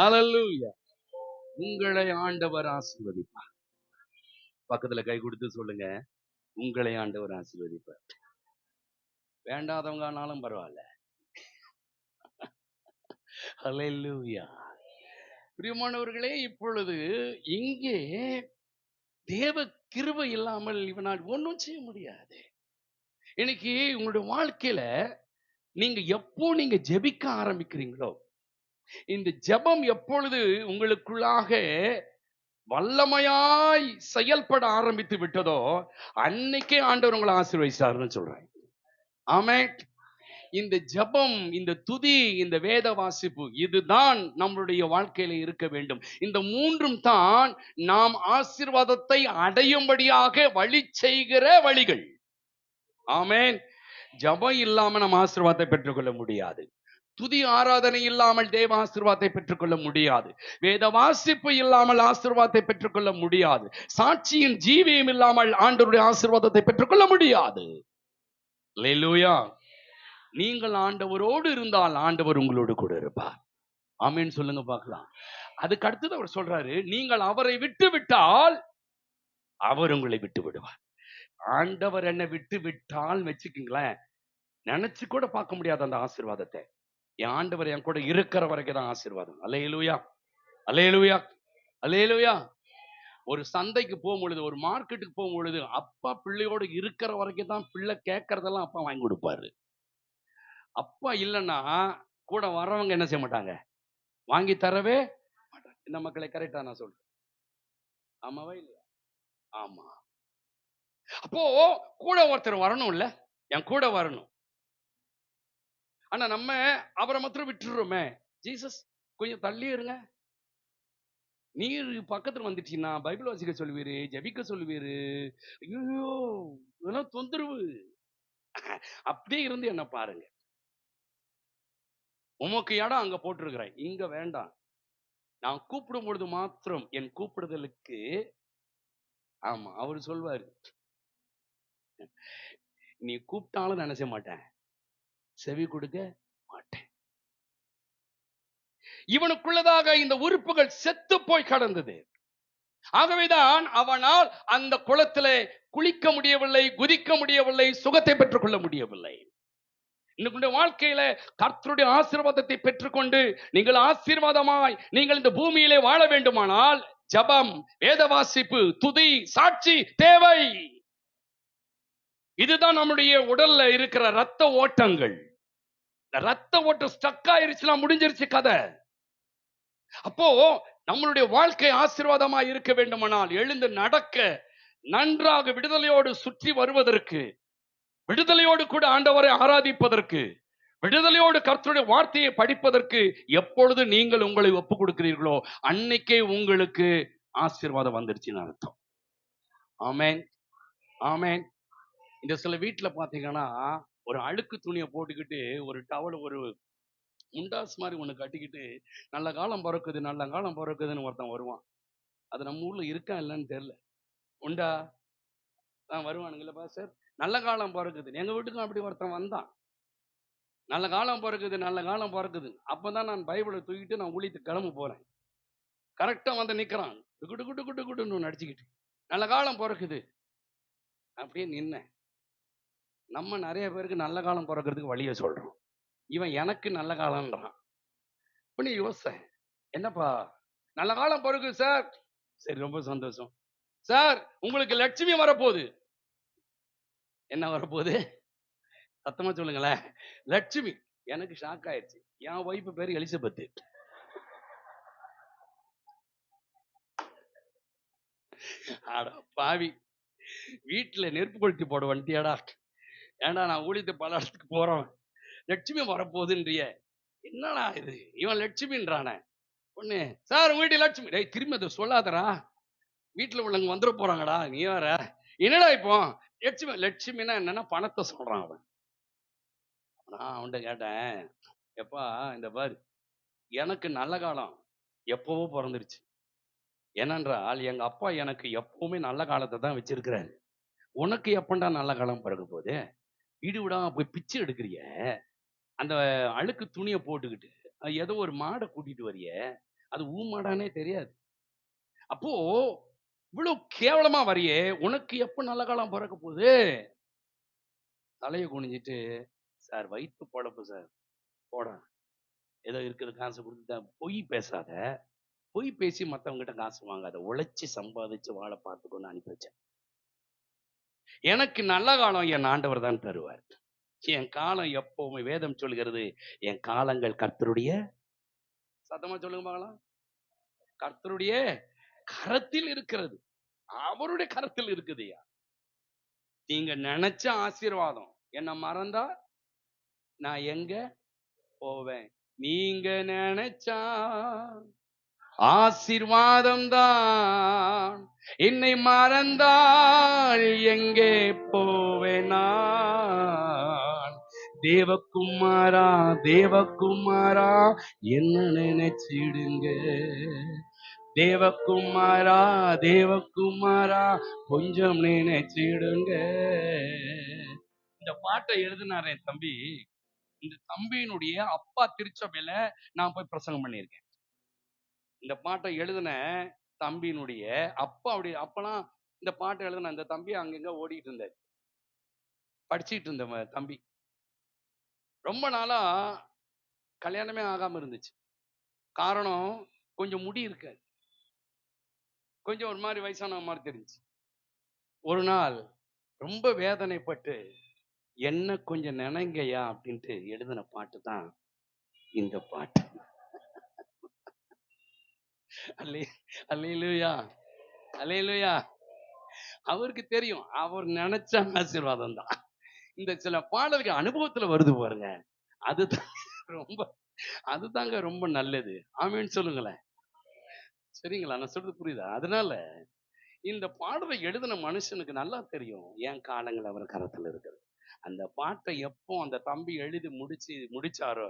[SPEAKER 1] அல்லேலூயா. உங்களை ஆண்டவர் ஆசீர்வதிப்பார். பக்கத்துல கை கொடுத்து சொல்லுங்க, உங்களை ஆண்டவர் ஆசீர்வதிப்பார். வேண்டாதவங்க ஆனாலும் பரவாயில்ல. அல்லேலூயா. பிரியமானவர்களே, இப்பொழுது இங்கே தேவ கிருபை இல்லாமல் இவனால் ஒன்றும் செய்ய முடியாது. இன்னைக்கு உங்களுடைய வாழ்க்கையில நீங்க எப்போ நீங்க ஜெபிக்க ஆரம்பிக்கிறீங்களோ, இந்த ஜெபம் எப்பொழுது உங்களுக்குள்ளாக வல்லமையாய் செயல்பட ஆரம்பித்து விட்டதோ, அன்னைக்கே ஆண்டவர் உங்களை ஆசீர்வதிச்சாருன்னு சொல்றேன். ஆமென். இந்த ஜெபம், இந்த துதி, இந்த வேத வாசிப்பு, இதுதான் நம்மளுடைய வாழ்க்கையில இருக்க வேண்டும். இந்த மூன்றும் தான் நாம் ஆசீர்வாதத்தை அடையும்படியாக வழி செய்கிற வழிகள். ஆமென். ஜெபம் இல்லாம நம்ம ஆசீர்வாதத்தை பெற்றுக்கொள்ள முடியாது.
[SPEAKER 2] துதி ஆராதனை இல்லாமல் தேவ ஆசீர்வாதத்தை பெற்றுக்கொள்ள முடியாது. வேத வாசிப்பு இல்லாமல் ஆசீர்வாதத்தை பெற்றுக்கொள்ள முடியாது. சாட்சியின் ஜீவியம் இல்லாமல் ஆண்டவருடைய ஆசீர்வாதத்தை பெற்றுக்கொள்ள முடியாது. அல்லேலூயா. நீங்கள் ஆண்டவரோடு இருந்தால் ஆண்டவர் உங்களோடு கூட இருப்பார். ஆமென் சொல்லுங்க பார்க்கலாம். அதுக்கு அடுத்தது அவர் சொல்றாரு, நீங்கள் அவரை விட்டு விட்டால் அவர் உங்களை விட்டு விடுவார். ஆண்டவர் என்னை விட்டு விட்டால் வச்சுக்கீங்களேன், நினைச்சு கூட பார்க்க முடியாது அந்த ஆசீர்வாதத்தை. என் ஆண்டவர் என் கூட இருக்கிற வரைக்கும் தான் ஆசீர்வாதம். அல்லேலூயா, அல்லேலூயா, அல்லேலூயா. ஒரு சந்தைக்கு போகும் பொழுது, ஒரு மார்க்கெட்டுக்கு போகும் பொழுது, அப்பா பிள்ளையோடு இருக்கிற வரைக்கும் தான் பிள்ளை கேட்கறதெல்லாம் அப்பா வாங்கி கொடுப்பாரு. அப்பா இல்லைன்னா கூட வர்றவங்க என்ன செய்ய மாட்டாங்க, வாங்கி தரவே மாட்டாங்க. இந்த மக்களை கரெக்டா நான் சொல்றேன், ஆமாவா இல்லையா? ஆமா. அப்போ கூட ஒருத்தர் வரணும் இல்ல, என் கூட வரணும். ஆனா நம்ம அவரை மாத்திரம் விட்டுடுறோமே. ஜீசஸ் கொஞ்சம் தள்ளி இருங்க, நீர் பக்கத்துல வந்துட்டீங்கன்னா பைபிள் வாசிக்க சொல்லுவீரு, ஜெபிக்க சொல்லுவீரு, ஐயோ இதெல்லாம் தொந்தரவு. அப்படியே இருந்து என்ன பாருங்க, உமக்கு இடம் அங்க போட்டிருக்கிறேன், இங்க வேண்டாம். நான் கூப்பிடும் பொழுது மாத்திரம் என் கூப்பிடுதலுக்கு, ஆமா அவரு சொல்வாரு, நீ கூப்பிட்டாலும் நினைச்ச மாட்டேன், செவி கொடுக்க மாட்டேன். இவனுக்குள்ளதாக இந்த உறுப்புகள் செத்து போய் கடந்தது. ஆகவேதான் அவனால் அந்த குளத்திலே குளிக்க முடியவில்லை, குதிக்க முடியவில்லை, சுகத்தை பெற்றுக்கொள்ள முடியவில்லை. இன்னைக்கு வாழ்க்கையில கர்த்தருடைய ஆசீர்வாதத்தை பெற்றுக்கொண்டு நீங்கள் ஆசீர்வாதமாய் நீங்கள் இந்த பூமியிலே வாழ வேண்டுமானால் ஜெபம், வேத வாசிப்பு, துதி, சாட்சி தேவை. இதுதான் நம்முடைய உடல்ல இருக்கிற ரத்த ஓட்டங்கள். ரத்த ஓட்டம் ஸ்டக் ஆயிருச்சுன்னா முடிஞ்சிருச்சு கதை. அப்போ நம்மளுடைய வாழ்க்கை ஆசீர்வாதமா இருக்க வேண்டுமானால் எழுந்து நடக்க, நன்றாக விடுதலையோடு சுற்றி வருவதற்கு, விடுதலையோடு கூட ஆண்டவரை ஆராதிப்பதற்கு, விடுதலையோடு கர்த்தருடைய வார்த்தையை படிப்பதற்கு எப்பொழுது நீங்கள் உங்களை ஒப்பு கொடுக்கிறீர்களோ அன்னைக்கே உங்களுக்கு ஆசீர்வாதம் வந்துருச்சுன்னு அர்த்தம். ஆமென், ஆமென். இந்த சில வீட்டுல பாத்தீங்கன்னா ஒரு அழுக்கு துணியை போட்டுக்கிட்டு ஒரு டவல், ஒரு முண்டாஸ் மாதிரி ஒண்ணு கட்டிக்கிட்டு நல்ல காலம் பிறக்குது நல்ல காலம் பிறக்குதுன்னு ஒருத்தன் வருவான். அது நம்ம ஊர்ல இருக்கா இல்லைன்னு தெரியல. உண்டா? வருவானுங்களப்பா சார், நல்ல காலம் பிறக்குது. எங்க வீட்டுக்கும் அப்படி ஒருத்தன் வந்தான், நல்ல காலம் பிறக்குது நல்ல காலம் பிறக்குது. அப்பதான் நான் பைபிளை தூக்கிட்டு நான் ஊழியத்துக்கு கிளம்ப போறேன். கரெக்டா வந்து நிக்கிறான், குட்டு குட்டு குட்டு குட்டுன்னு நடிச்சுக்கிட்டு, நல்ல காலம் பிறக்குது. அப்படியே நின்னேன். நம்ம நிறைய பேருக்கு நல்ல காலம் பிறக்கிறதுக்கு வழியை சொல்றோம், இவன் எனக்கு நல்ல காலம்ன்றான். பண்ணி யோசிச்சேன், என்னப்பா நல்ல காலம் பிறகுது சார்? சரி ரொம்ப சந்தோஷம் சார், உங்களுக்கு லட்சுமி வரப்போகுது. என்ன வரப்போகுது? சத்தமா சொல்லுங்களேன். லட்சுமி. எனக்கு ஷாக் ஆயிடுச்சு. என் ஒய்ஃப் பேரு எலிசபெத். ஆடா பாவி, வீட்டுல நெருப்பு கொளுத்தி போட வந்துட்டியாடா. ஏண்டா நான் ஊழியத்தை பல இடத்துக்கு போறோம், லட்சுமி வரப்போகுதுன்றிய, என்னடா இது இவன் லட்சுமின்றான ஒண்ணு. சார் உங்க வீட்டு லட்சுமி. டேய் திரும்பி அதை சொல்லாதரா, வீட்டுல உள்ளவங்க வந்துட போறாங்கடா, நீ வேற என்னடா இப்போ லட்சுமி. லட்சுமின்னா என்னன்னா பணத்தை சொல்றான் அவன். நான் அவன்கிட்ட கேட்டேன், எப்பா இந்த பாரு, எனக்கு நல்ல காலம் எப்பவோ பிறந்துருச்சு. ஏனென்றால் எங்க அப்பா எனக்கு எப்பவுமே நல்ல காலத்தை தான் வச்சிருக்கிறாரு. உனக்கு எப்பண்டா நல்ல காலம் பிறகு போகுது? வீடு விடாம போய் பிச்சை எடுக்கிறிய, அந்த அழுக்கு துணியை போட்டுக்கிட்டு ஏதோ ஒரு மாடை கூட்டிட்டு வரிய, அது ஊ மாடானே தெரியாது. அப்போ இவ்வளவு கேவலமா வரையே, உனக்கு எப்ப நல்ல காலம் பிறக்க போகுது? தலையை குனிஞ்சிட்டு, சார் வயிற்று பொழப்பு சார், போடா ஏதோ இருக்குது காசு கொடுத்துட்டா, பொய் பேசாத, பொய் பேசி மத்தவங்க கிட்ட காசு வாங்காத, உழைச்சி சம்பாதிச்சு வாழ பார்த்துக்கொண்டு அனுப்பி வச்சேன். எனக்கு நல்ல காலம் என் ஆண்டவர் தான் தருவார். என் காலம் எப்பவுமே, வேதம் சொல்கிறது, என் காலங்கள் கர்த்தருடைய, சத்தமா சொல்லுங்க பார்க்கலாம், கர்த்தருடைய கரத்தில் இருக்கிறது. அவருடைய கரத்தில் இருக்குதுயா. நீங்க நினைச்ச ஆசீர்வாதம் என்ன மறந்தா நான் எங்க போவேன்? நீங்க நினைச்சா ஆசீர்வாதம் தான், என்னை மறந்தால் எங்கே போவேன் நான்? தேவகுமாரா தேவகுமாரா என்ன நினைச்சிடுங்க. தேவகுமாரா தேவகுமாரா கொஞ்சம் நினைச்சிடுங்க. இந்த பாட்டை எழுதினார் என் தம்பி. இந்த தம்பியினுடைய அப்பா திருச்சபையில நான் போய் பிரசங்கம் பண்ணியிருக்கேன். இந்த பாட்டை எழுதின தம்பியினுடைய அப்பெல்லாம் இந்த பாட்டை எழுதின அந்த தம்பி அங்கங்க ஓடிட்டு இருந்தார், படிச்சுட்டு இருந்த தம்பி. ரொம்ப நாளா கல்யாணமே ஆகாம இருந்துச்சு. காரணம், கொஞ்சம் முடி இருக்காது, கொஞ்சம் ஒரு மாதிரி வயசான மாதிரி தெரிஞ்சு. ஒரு நாள் ரொம்ப வேதனைப்பட்டு என்ன கொஞ்சம் நினைங்கய்யா அப்படின்ட்டு எழுதின பாட்டு தான் இந்த பாட்டு. அல்லேலூயா அல்லேலூயா. அவருக்கு தெரியும், அவர் நினைச்ச ஆசீர்வாதம் தான். இந்த சில பாடல்கள் அனுபவத்துல வருது பாருங்க, அதுதான் ரொம்ப அதுதாங்க ரொம்ப நல்லது. ஆமேன்னு சொல்லுங்களேன். சரிங்களா? நான் சொல்றது புரியுதா? அதனால இந்த பாடலை எழுதின மனுஷனுக்கு நல்லா தெரியும் என் காலங்கள் அவர் கரத்துல இருக்குது. அந்த பாட்டை எப்போ அந்த தம்பி எழுதி முடிச்சாரோ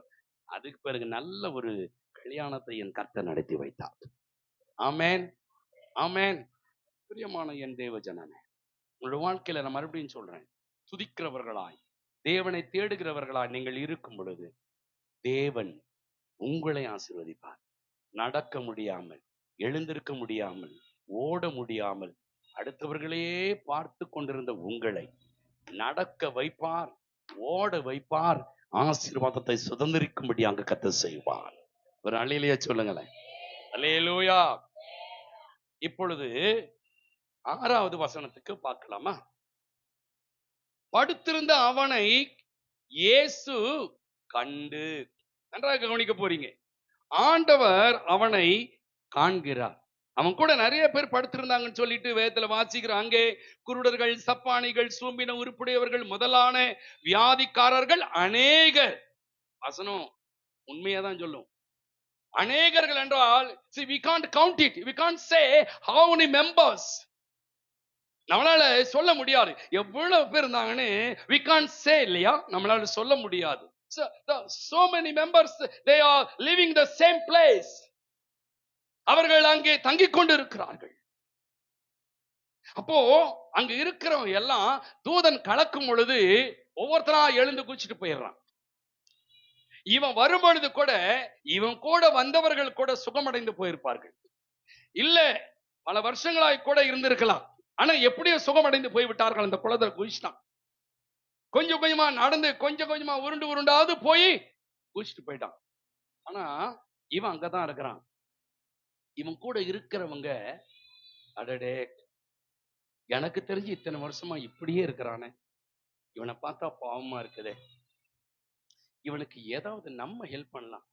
[SPEAKER 2] அதுக்கு பிறகு நல்ல ஒரு கல்யாணத்தை என் கர்த்தர் நடத்தி வைத்தார். ஆமேன் ஆமேன். பிரியமான என் தேவ ஜனமே, உங்களுடைய வாழ்க்கையில நான் மறுபடியும் சொல்றேன், துதிக்கிறவர்களாய் தேவனை தேடுகிறவர்களாய் நீங்கள் இருக்கும் பொழுது தேவன் உங்களை ஆசீர்வதிப்பார். நடக்க முடியாமல், எழுந்திருக்க முடியாமல், ஓட முடியாமல் அடுத்தவர்களையே பார்த்து கொண்டிருந்த உங்களை நடக்க வைப்பார், ஓட வைப்பார், ஆசீர்வாதத்தை சுதந்திரிக்கும்படி அங்கு கர்த்தர் செய்வார். ஒரு அல்லேலூயா சொல்லுங்களேன். அல்லேலூயா. இப்பொழுது 6வது வசனத்துக்கு பார்க்கலாமா? படுத்திருந்த அவனை இயேசு கண்டு. நன்றாக கவனிக்க போறீங்க. ஆண்டவர் அவனை காண்கிறார். அவன் கூட நிறைய பேர் படுத்திருந்தாங்கன்னு சொல்லிட்டு வேதத்துல வாசிக்கிறோம். அங்கே குருடர்கள், சப்பானிகள், சூம்பின உருப்புடையவர்கள் முதலான வியாதிக்காரர்கள் அநேகர். வசனம் உண்மையாதான் சொல்லும். அநேகர்கள் என்றால், see, we can't count it, we can't say how many members. நம்மளால சொல்ல முடியாது எவ்வளவு பேர் இருந்தாங்கன்னு. we can't say இல்லையா, நம்மளால சொல்ல முடியாது. So many members, they are living the same place. அவர்கள் அங்கே தங்கிக் கொண்டு இருக்கிறார்கள். அப்போ அங்க இருக்கிறவங்க எல்லாம் தூதன் கலக்கும் பொழுது ஒவ்வொருத்தரா எழுந்து குச்சிட்டு போயிடுறான். இவன் வரும்பொழுது கூட இவன் கூட வந்தவர்கள் கூட சுகமடைந்து போயிருப்பார்கள். இல்ல பல வருஷங்களாய் கூட இருந்திருக்கலாம். ஆனா எப்படியோ சுகமடைந்து போய்விட்டார்கள். அந்த குளத்தை குதிச்சிட்டான். கொஞ்சம் கொஞ்சமா நடந்து கொஞ்சம் கொஞ்சமா உருண்டாவது போய் குதிச்சுட்டு போயிட்டான். ஆனா இவன் அங்கதான் இருக்கிறான். இவன் கூட இருக்கிறவங்க, அடடே எனக்கு தெரிஞ்சு இத்தனை வருஷமா இப்படியே இருக்கிறானே, இவனை பார்த்தா பாவமா இருக்குதே, இவனுக்கு ஏதாவது நம்ம ஹெல்ப் பண்ணலாம்,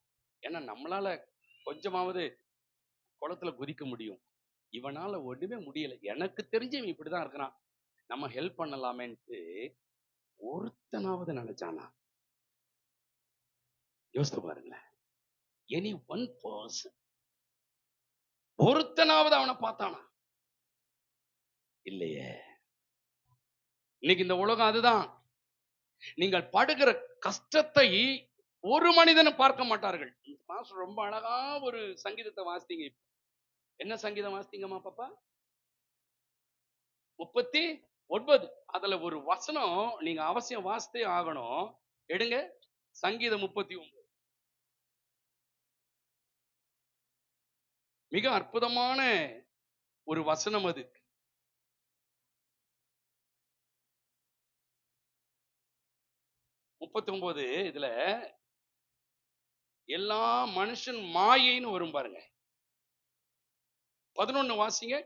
[SPEAKER 2] ஏன்னா நம்மளால கொஞ்சமாவது குளத்துல குதிக்க முடியும், இவனால ஒண்ணுமே முடியல, எனக்கு தெரிஞ்சு இவன் இப்படிதான் இருக்கிறான், நம்ம ஹெல்ப் பண்ணலாமேன்ட்டு ஒருத்தனாவது நினைச்சானா? யோசித்து பாருங்களேன். எனி ஒன் பர்சன், ஒருத்தனாவது அவனை பார்த்தானா? இல்லையே. இன்னைக்கு இந்த உலகம் அதுதான். நீங்கள் படுகிற கஷ்டத்தை ஒரு மனிதனும் பார்க்க மாட்டார்கள். ரொம்ப அழகா ஒரு சங்கீதத்தை வாசித்தீங்க. என்ன சங்கீதம் வாசித்தீங்கம்மா பாப்பா? 39. அதுல ஒரு வசனம் நீங்க அவசியம் வாசித்தே ஆகணும். எடுங்க, சங்கீதம் 39. மிக அற்புதமான ஒரு வசனம் அது. இதுல எல்லா மனுஷன் மாயைன்னு வரும் பாருங்க. 11 வாசிங்க.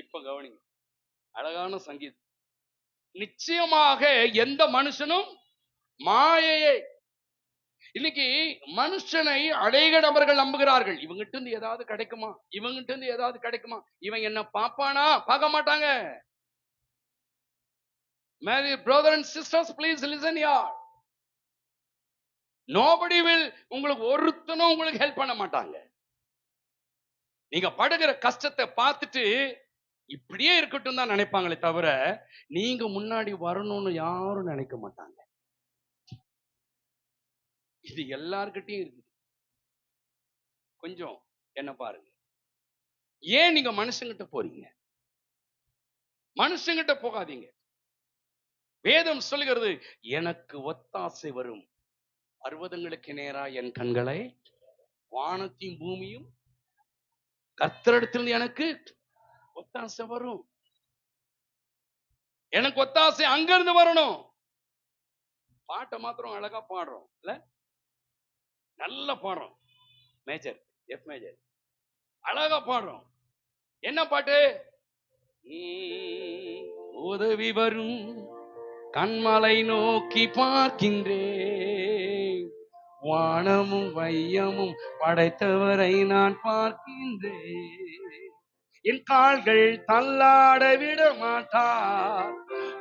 [SPEAKER 2] இப்ப கவனிங்க, அழகான சங்கீதம். நிச்சயமாக எந்த மனுஷனும் மாயையை. இன்னைக்கு மனுஷனை அநேக நபர்கள் நம்புகிறார்கள். இவங்கிட்ட இருந்து ஏதாவது கிடைக்குமா, இவங்கிட்ட இருந்து ஏதாவது கிடைக்குமா, இவன் என்ன பாப்பானா? பார்க்க மாட்டாங்க. My brother and sisters, please listen here. Nobody will, உங்களுக்கு ஒருத்தனும் உங்களுக்கு ஹெல்ப் பண்ண மாட்டாங்க. நீங்க படுகிற கஷ்டத்தை பார்த்துட்டு இப்படியே இருக்கட்டும் தான் நினைப்பாங்களே தவிர நீங்க முன்னாடி வரணும்னு யாரும் நினைக்க மாட்டாங்க. இது எல்லார்கிட்டயும் இருக்குது. கொஞ்சம் என்ன பாருங்க, ஏன் நீங்க மனுஷங்கிட்ட போறீங்க? மனுஷங்கிட்ட போகாதீங்க. வேதம் சொல்லுகிறது, எனக்கு ஒத்தாசை வரும் பர்வதங்களுக்கு நேரா என் கண்களை, வானத்தையும் பூமியும் கர்த்தரிடத்திலிருந்து எனக்கு ஒத்தாசை வரும். எனக்கு ஒத்தாசை அங்க இருந்து வரணும். பாட்டை மாத்திரம் அழகா பாடுறோம் இல்ல, நல்ல பாடுறோம். மேஜர், எஃப் மேஜர், அழகா பாடுறோம். என்ன பாட்டு? உதவி வரும் கண்மலை நோக்கி பார்க்கின்றேன், வானமும் வையமும் படைத்தவரை நான் பார்க்கின்றேன். என் கால்கள் தள்ளாட விட மாட்டார்,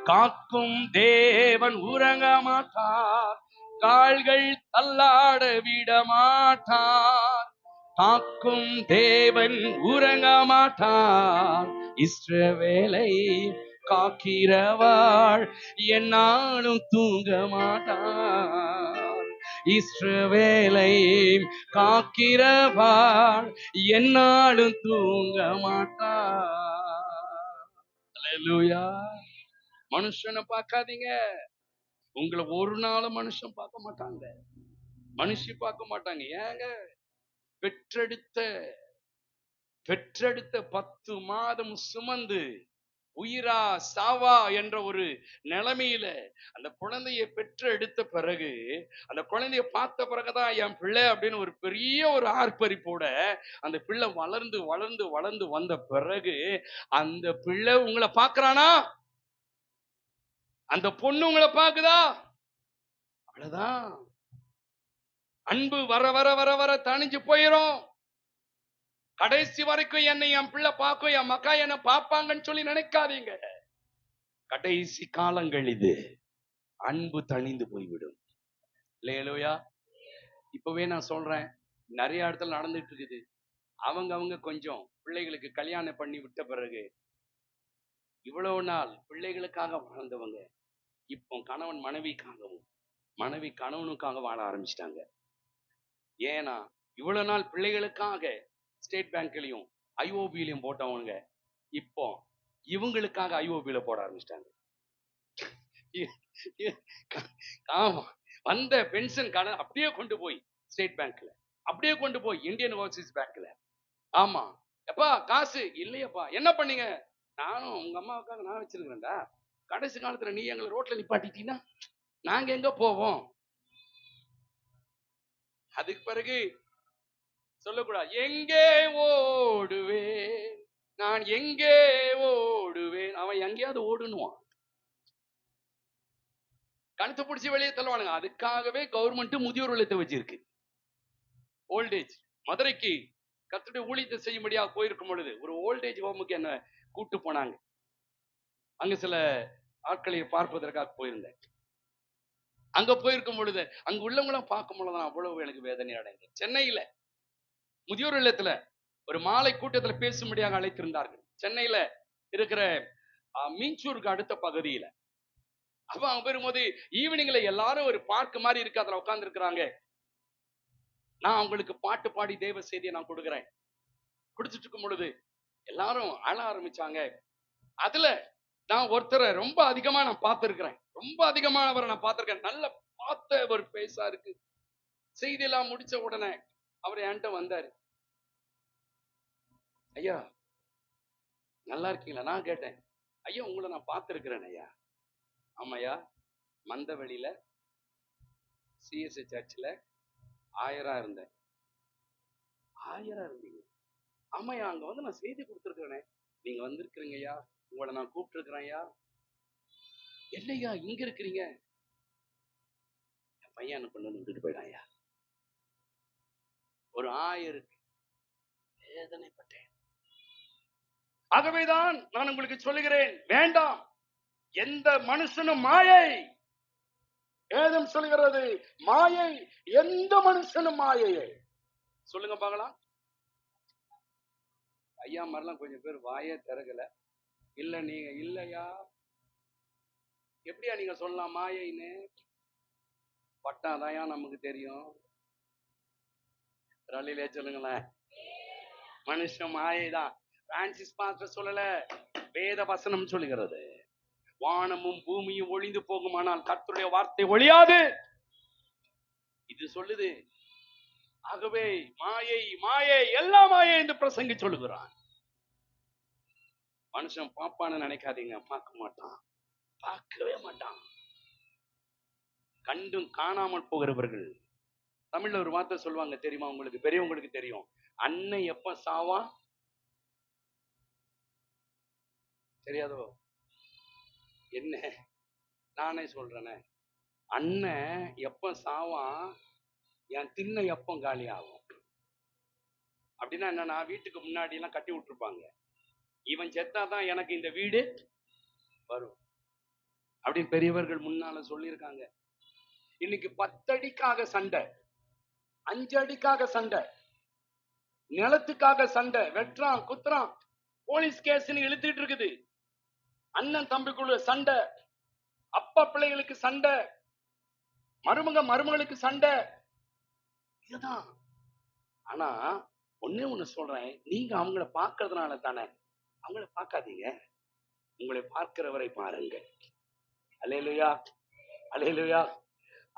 [SPEAKER 2] காக்கும் தேவன் உறங்க மாட்டார். கால்கள் தள்ளாட விட மாட்டார், காக்கும் தேவன் உறங்க மாட்டார். இஸ்ரவேலை காக்கிறவாள் என்னாலும் தூங்க மாட்டார். இஸ்ரவேலை காக்கிறவாள் என்னாலும் தூங்க மாட்டார். அல்லேலூயா. மனுஷனை பார்க்காதீங்க. உங்களை ஒரு நாளும் மனுஷன் பார்க்க மாட்டாங்க, மனுஷி பார்க்க மாட்டாங்க. ஏங்க, பெற்றெடுத்த 10 மாதம் சுமந்து உயிரா சாவா என்ற ஒரு நிலைமையில அந்த குழந்தையை பெற்றெடுத்த பிறகு, அந்த குழந்தைய பார்த்த பிறகுதான் என் பிள்ளை அப்படின்னு ஒரு பெரிய ஒரு ஆர்ப்பரிப்போட அந்த பிள்ளை வளர்ந்து வளர்ந்து வளர்ந்து வந்த பிறகு அந்த பிள்ளை உங்களை பார்க்கறானா? அந்த பொண்ணு உங்களை பார்க்குதா? அவ்வளவுதான். அன்பு வர வர வர வர தணிஞ்சு போயிரும். கடைசி வரைக்கும் என்னை என் பிள்ளை பார்க்கும், என் மக்கா என்ன பார்ப்பாங்கன்னு சொல்லி நினைக்காதீங்க. கடைசி காலங்கள் இது. அன்பு தணிந்து போய்விடும். இல்லையா? இப்பவே நான் சொல்றேன், நிறைய இடத்துல நடந்துட்டு இருக்குது. அவங்க கொஞ்சம் பிள்ளைகளுக்கு கல்யாணம் பண்ணி விட்ட பிறகு, இவ்வளவு நாள் பிள்ளைகளுக்காக வாழ்ந்தவங்க இப்போ கணவன் மனைவிக்காகவும் மனைவி கணவனுக்காக வாழ ஆரம்பிச்சிட்டாங்க. ஏன்னா இவ்வளவு நாள் பிள்ளைகளுக்காக ஸ்டேட் பேங்க்லயும் ஐஓபிலையும் போட்டவங்க இப்போ இவங்களுக்காக ஐஓபியில போட ஆரம்பிச்சிட்டாங்க. ஆமா, வந்த பென்ஷன் கடன் அப்படியே கொண்டு போய் ஸ்டேட் பேங்க்ல, அப்படியே கொண்டு போய் இந்தியன் ஓவர்சீஸ் பேங்க்ல. ஆமா, எப்பா காசு இல்லையப்பா, என்ன பண்ணீங்க? நானும் உங்க அம்மாவுக்காக நான் வச்சிருக்கிறேன்டா, கடைசி காலத்துல நீ எங்களை ரோட்ல நிப்பாட்டிட்டீங்கன்னா நாங்க எங்க போவோம்? அதுக்கு பிறகு சொல்லக்கூடாது, எங்கே ஓடுவேன் நான், எங்கே ஓடுவேன். அவன் எங்கேயாவது ஓடுனுவான், கழுத்து பிடிச்சி வெளியே தள்ளுவானுங்க. அதுக்காகவே கவர்மெண்ட் முதியோர் இல்லத்தை வச்சிருக்கு. ஓல்டேஜ் மதுரைக்கு கர்த்தருடைய ஊழியத்தை செய்யும்படியாக போயிருக்கும் பொழுது ஒரு ஓல்டேஜ் ஹோமுக்கு என்ன கூட்டு போனாங்க. அங்க சில ஆட்களை பார்ப்பதற்காக போயிருந்தேன். அங்க போயிருக்கும் பொழுது அங்க உள்ளவங்களாம் பார்க்கும் பொழுதுதான் அவ்வளவு எனக்கு வேதனை அடைந்தேன். சென்னையில முதியோர் இல்லத்துல ஒரு மாலை கூட்டத்துல பேசும்படியாக அழைத்திருந்தார்கள். சென்னையில இருக்கிற மீஞ்சூருக்கு அடுத்த பகுதியில. அப்ப அவங்க போகும்போது ஈவினிங்ல எல்லாரும் ஒரு பார்க் மாதிரி இருக்கு, அதுல உட்கார்ந்து இருக்கிறாங்க. நான் அவங்களுக்கு பாட்டு பாடி தேவ செய்தியை நான் கொடுக்குறேன். குடிச்சிட்டு இருக்கும் பொழுது எல்லாரும் அழ ஆரம்பிச்சாங்க. அதுல நான் ஒருத்தரை ரொம்ப அதிகமா நான் பார்த்திருக்கிறேன், ரொம்ப அதிகமானவரை நான் பார்த்திருக்கேன். நல்ல பார்த்த ஒரு பேசா இருக்கு. செய்தியெல்லாம் முடிச்ச உடனே அவர் என்கிட்ட வந்தாரு. ஐயா நல்லா இருக்கீங்களா? நான் கேட்டேன், ஐயா உங்களை நான் பார்த்திருக்கிறேன் ஐயா. ஆமாய்யா, மந்தவெளியில சிஎஸ்ஐ சர்ச்சில் 1000 இருந்தேன். 1000 இருந்தீங்க? ஆமாய்யா, அங்க வந்து நான் செய்தி கொடுத்துருக்கிறேனே, நீங்க வந்திருக்கிறீங்க ஐயா, உங்களை நான் கூப்பிட்டு இருக்கிறேன் ஐயா. இல்லையா இங்க இருக்கிறீங்க? என் பையனை கொண்டு வந்து விட்டுட்டு போயிடான் ஐயா. ஒரு 1000 வேதனைப்பட்டேன். ஆகவேதான் நான் உங்களுக்கு சொல்லுகிறேன், வேண்டாம், எந்த மனுஷனும் மாயை.
[SPEAKER 3] வேதம் சொல்கிறது மாயை, எந்த மனுஷனும் மாயையே. சொல்லுங்க பார்க்கலாம். ஐயா மாதிரிலாம் கொஞ்சம் பேர் வாயே திறக்கல. இல்ல நீங்க இல்லையா, எப்படியா நீங்க சொல்லலாம் மாயைன்னு? பட்டாதாயா நமக்கு தெரியும். ரலிலே சொல்லுங்களேன். மனுஷன் மாயைதான். பிரான்சிஸ் பாஸ்டர் சொல்லல, வேத வசனம் சொல்லுகிறது. வானமும் பூமியும் ஒளிந்து போகுமானால் கர்த்தருடைய வார்த்தை ஒழியாது. இது சொல்லுது. ஆகவே மாயை மாயை எல்லா மாயை என்று பிரசங்கி சொல்லுகிறான். மனுஷன் பாப்பான்னு நினைக்காதீங்க, பார்க்க மாட்டான், பார்க்கவே மாட்டான். கண்டும் காணாமல் போகிறவர்கள். தமிழ்ல ஒரு வார்த்தை சொல்லுவாங்க தெரியுமா உங்களுக்கு? பெரியவங்களுக்கு தெரியும். அண்ணன் எப்ப சாவா தெரியாதோ? என்ன நானே சொல்றேனே, அண்ணன் எப்ப சாவான், என் திண்ணை எப்ப காலி ஆகும். அப்படின்னா என்னன்னா, வீட்டுக்கு முன்னாடி எல்லாம் கட்டி விட்டுருப்பாங்க, இவன் செத்தாதான் எனக்கு இந்த வீடு வரும் அப்படின்னு பெரியவர்கள் முன்னால சொல்லியிருக்காங்க. இன்னைக்கு 10 அடிக்காக சண்டை, 5 அடிக்காக சண்டை, நிலத்துக்காக சண்டை, வெட்டுறான் குத்துறான், போலீஸ் கேஸ்ன்னு இழுத்துட்டு இருக்குது. அண்ணன் தம்பிக்குள்ள சண்டை, அப்பா பிள்ளைகளுக்கு சண்டை, மருமகளுக்கு சண்டை, இதுதான். ஆனா ஒண்ணு சொல்றேன், நீங்க அவங்கள பார்க்கறதுனால தானே. அவங்கள பார்க்காதீங்க, உங்களை பார்க்கிறவரை பாருங்க. அல்லேலூயா, அல்லேலூயா.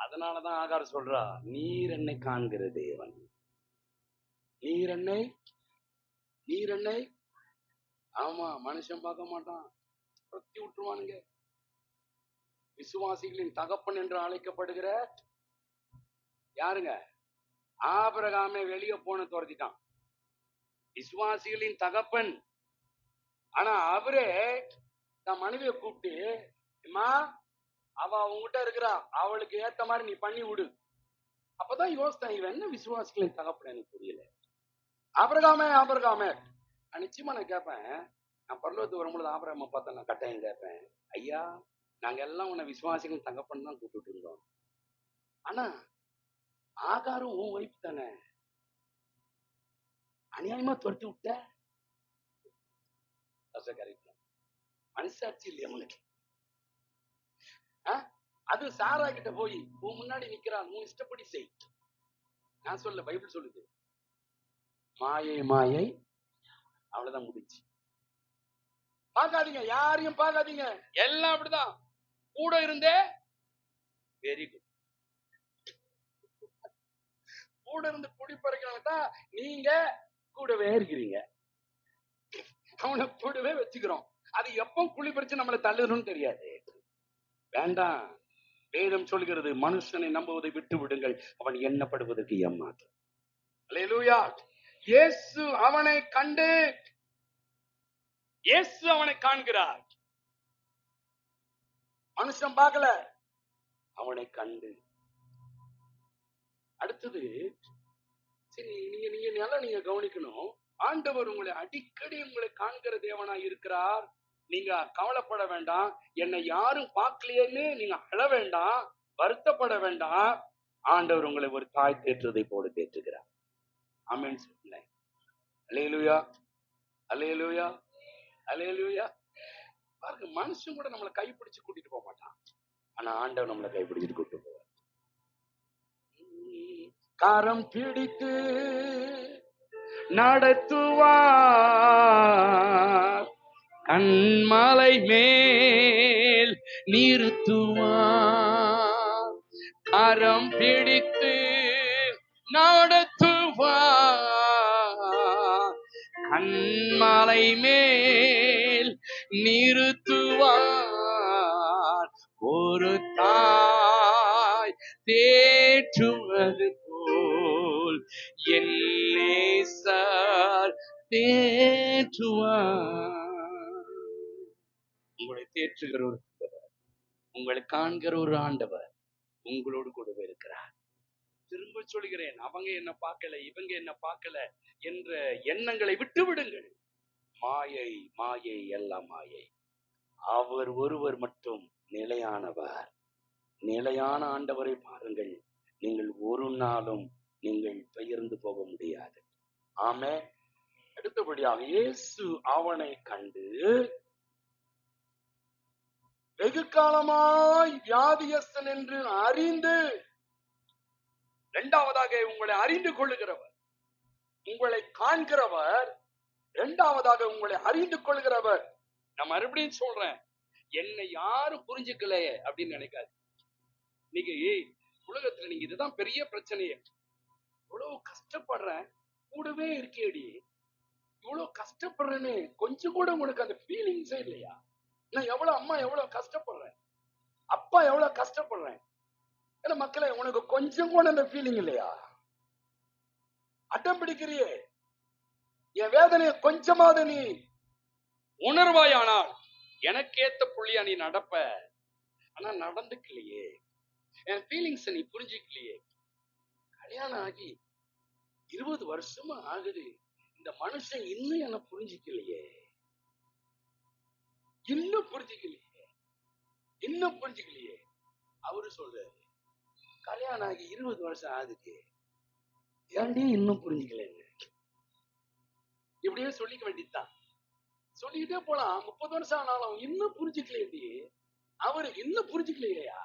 [SPEAKER 3] அதனாலதான் ஆகார் சொல்றா, நீர் என்னை காண்கிற தேவன், நீர் என்னை. ஆமா, மனுஷன் பார்க்க மாட்டான், பிரத்தி விட்டுருவானுங்க. விசுவாசிகளின் தகப்பன் என்று அழைக்கப்படுகிற யாருங்க? ஆபிரகாமே வெளியே போன துரத்திட்டான், விசுவாசிகளின் தகப்பன். ஆனா அவரே தன் மனைவியை கூப்பிட்டு, அம்மா அவ அவங்ககிட்ட இருக்கிறா, அவளுக்கு ஏத்த மாதிரி நீ பண்ணி விடு. அப்பதான் யோசித்தேன், இவன் என்ன விசுவாசிகளின் தகப்பன், எனக்கு புரியல. ஆபிரகாமே நிச்சயமா நான் கேட்பேன், நான் பரலோகத்துக்கு வரும்பொழுது ஆபிரகாமை பார்த்தா நான் கட்டாயம் கேட்பேன், ஐயா நாங்க எல்லாம் உன்னை விசுவாசிகள் தகப்பன் தான் கூப்பிட்டு இருந்தோம், ஆனா ஆகாரும் உன் ஒய்ஃப் தானே, அநியாயமா துரத்தி விட்ட. மனசாட்சி இல்லையா உனக்கு? அது சாரா கிட்ட போய் உன் முன்னாடி நிக்கிறான், உன் இஷ்டப்படி செய். நான் சொல்ல, பைபிள் சொல்லுது, மாயை மாயை, அவ்வளவுதான் முடிச்சு. பார்க்காதீங்க, யாரையும் பார்க்காதீங்க, எல்லாம் அப்படிதான். கூட இருந்தே வெரி குட், கூட இருந்து குடி பறிக்கிறதான் நீங்க கூடவே இருக்கிறீங்க, அவனை கூடவே வச்சுக்கிறோம். அது எப்போ குழி பறிச்சு நம்மளை தள்ளுறோம்னு தெரியாது. வேண்டாம், வேதம் சொல்கிறது, மனுஷனை நம்புவதை விட்டு விடுங்கள், அவன் எண்ணப்படுவதற்கு ஏமாற்றம். அல்லேலூயா. இயேசு அவனை கண்டு, இயேசு அவனை காண்கிறார். மனுஷன் பார்க்கல, அவனை கண்டு. அடுத்தது சரி, நீங்க கவனிக்கணும். ஆண்டவர் உங்களை அடிக்கடி உங்களை காண்கிற தேவனா இருக்கிறார். நீங்க கவலைப்பட வேண்டாம், என்னை யாரும் பார்க்கலையேன்னு நீங்க அழ வேண்டாம், வருத்தப்பட வேண்டாம். ஆண்டவர் உங்களை ஒரு தாய் தேற்றுவதை போல தேற்றுகிறார். ஆமென் சொல்லுங்க. அல்லேலூயா, அல்லேலூயா, அல்லேலூயா. பாருங்க, மனுஷன் கூட நம்மளை கைப்பிடிச்சு கூட்டிட்டு போக மாட்டான், ஆனா ஆண்டவர் நம்மளை கைப்பிடிச்சிட்டு கூட்டிட்டு போவார். கரம் பிடித்து நடத்துவார், கண்மலை மேல் நிறுத்துவார். கரம் பிடித்து நடத்துவார், கண்மலை மேல் நிறுத்துவார். ஒரு தாய் தேற்றுவது போல் என் நேசர் தேற்றுவார். உங்களை தேற்றுகிற ஒரு ஆண்டவர், உங்களை காண்கிற ஒரு ஆண்டவர் உங்களோடு கூடவே இருக்கிறார். திரும்ப சொல்கிறேன், அவங்க என்ன பார்க்கல, இவங்க என்ன பார்க்கல என்ற எண்ணங்களை விட்டு விடுங்கள். மாயை மாயை, எல்லாம் மாயை. அவர் ஒருவர் மட்டும் நிலையானவர். நிலையான ஆண்டவரை பாருங்கள். நீங்கள் ஒரு நாளும் நீங்கள் பெயர்ந்து போக முடியாது. ஆமே. அடுத்தபடியாக இயேசு அவனை கண்டு வெகு காலமாய் வியாதியஸ்தன் என்று அறிந்து, இரண்டாவதாக உங்களை அறிந்து கொள்ளுகிறவர், உங்களை காண்கிறவர், இரண்டாவதாக உங்களை அறிந்து கொள்கிறவர். நான் மறுபடியும் சொல்றேன், என்னை யாரும் புரிஞ்சுக்கலையே அப்படின்னு நினைக்காது. இன்னைக்கு உலகத்துல நீங்க இதுதான் பெரிய பிரச்சனையே. இவ்வளவு கஷ்டப்படுறேன், கூடவே இருக்கேடி, இவ்வளவு கஷ்டப்படுறேன்னு கொஞ்சம் கூட உனக்கு அந்த ஃபீலிங்ஸே இல்லையா? நான் எவ்வளவு அம்மா எவ்வளவு கஷ்டப்படுறேன், அப்பா எவ்வளவு கஷ்டப்படுறேன், ஏன்னா மக்களே உனக்கு கொஞ்சம் கூட அந்த ஃபீலிங் இல்லையா? அடம் பிடிக்கிறியே, என் வேதனையை கொஞ்சமாவது நீ உணர்வாயானால் எனக்கேத்த புள்ளியா நீ நடப்ப. ஆனா நடந்துக்கலையே, என் ஃபீலிங்ஸ் நீ புரிஞ்சுக்கலையே. கல்யாணம் ஆகி 20 வருஷமா ஆகுது, இந்த மனுஷன் இன்னும் என்ன புரிஞ்சுக்கலையே, இன்னும் புரிஞ்சுக்கலையே. அவரு சொல்றாரு, கல்யாணம் ஆகி 20 வருஷம் ஆகுது, ஏன்டி இன்னும் புரிஞ்சுக்கல? இப்படியே சொல்லிக்க வேண்டியதுதான், சொல்லிக்கிட்டே போலாம். 30 வருஷம் ஆனாலும் இன்னும் புரிஞ்சுக்கலையே. அவரு இன்னும் புரிஞ்சுக்கலையா?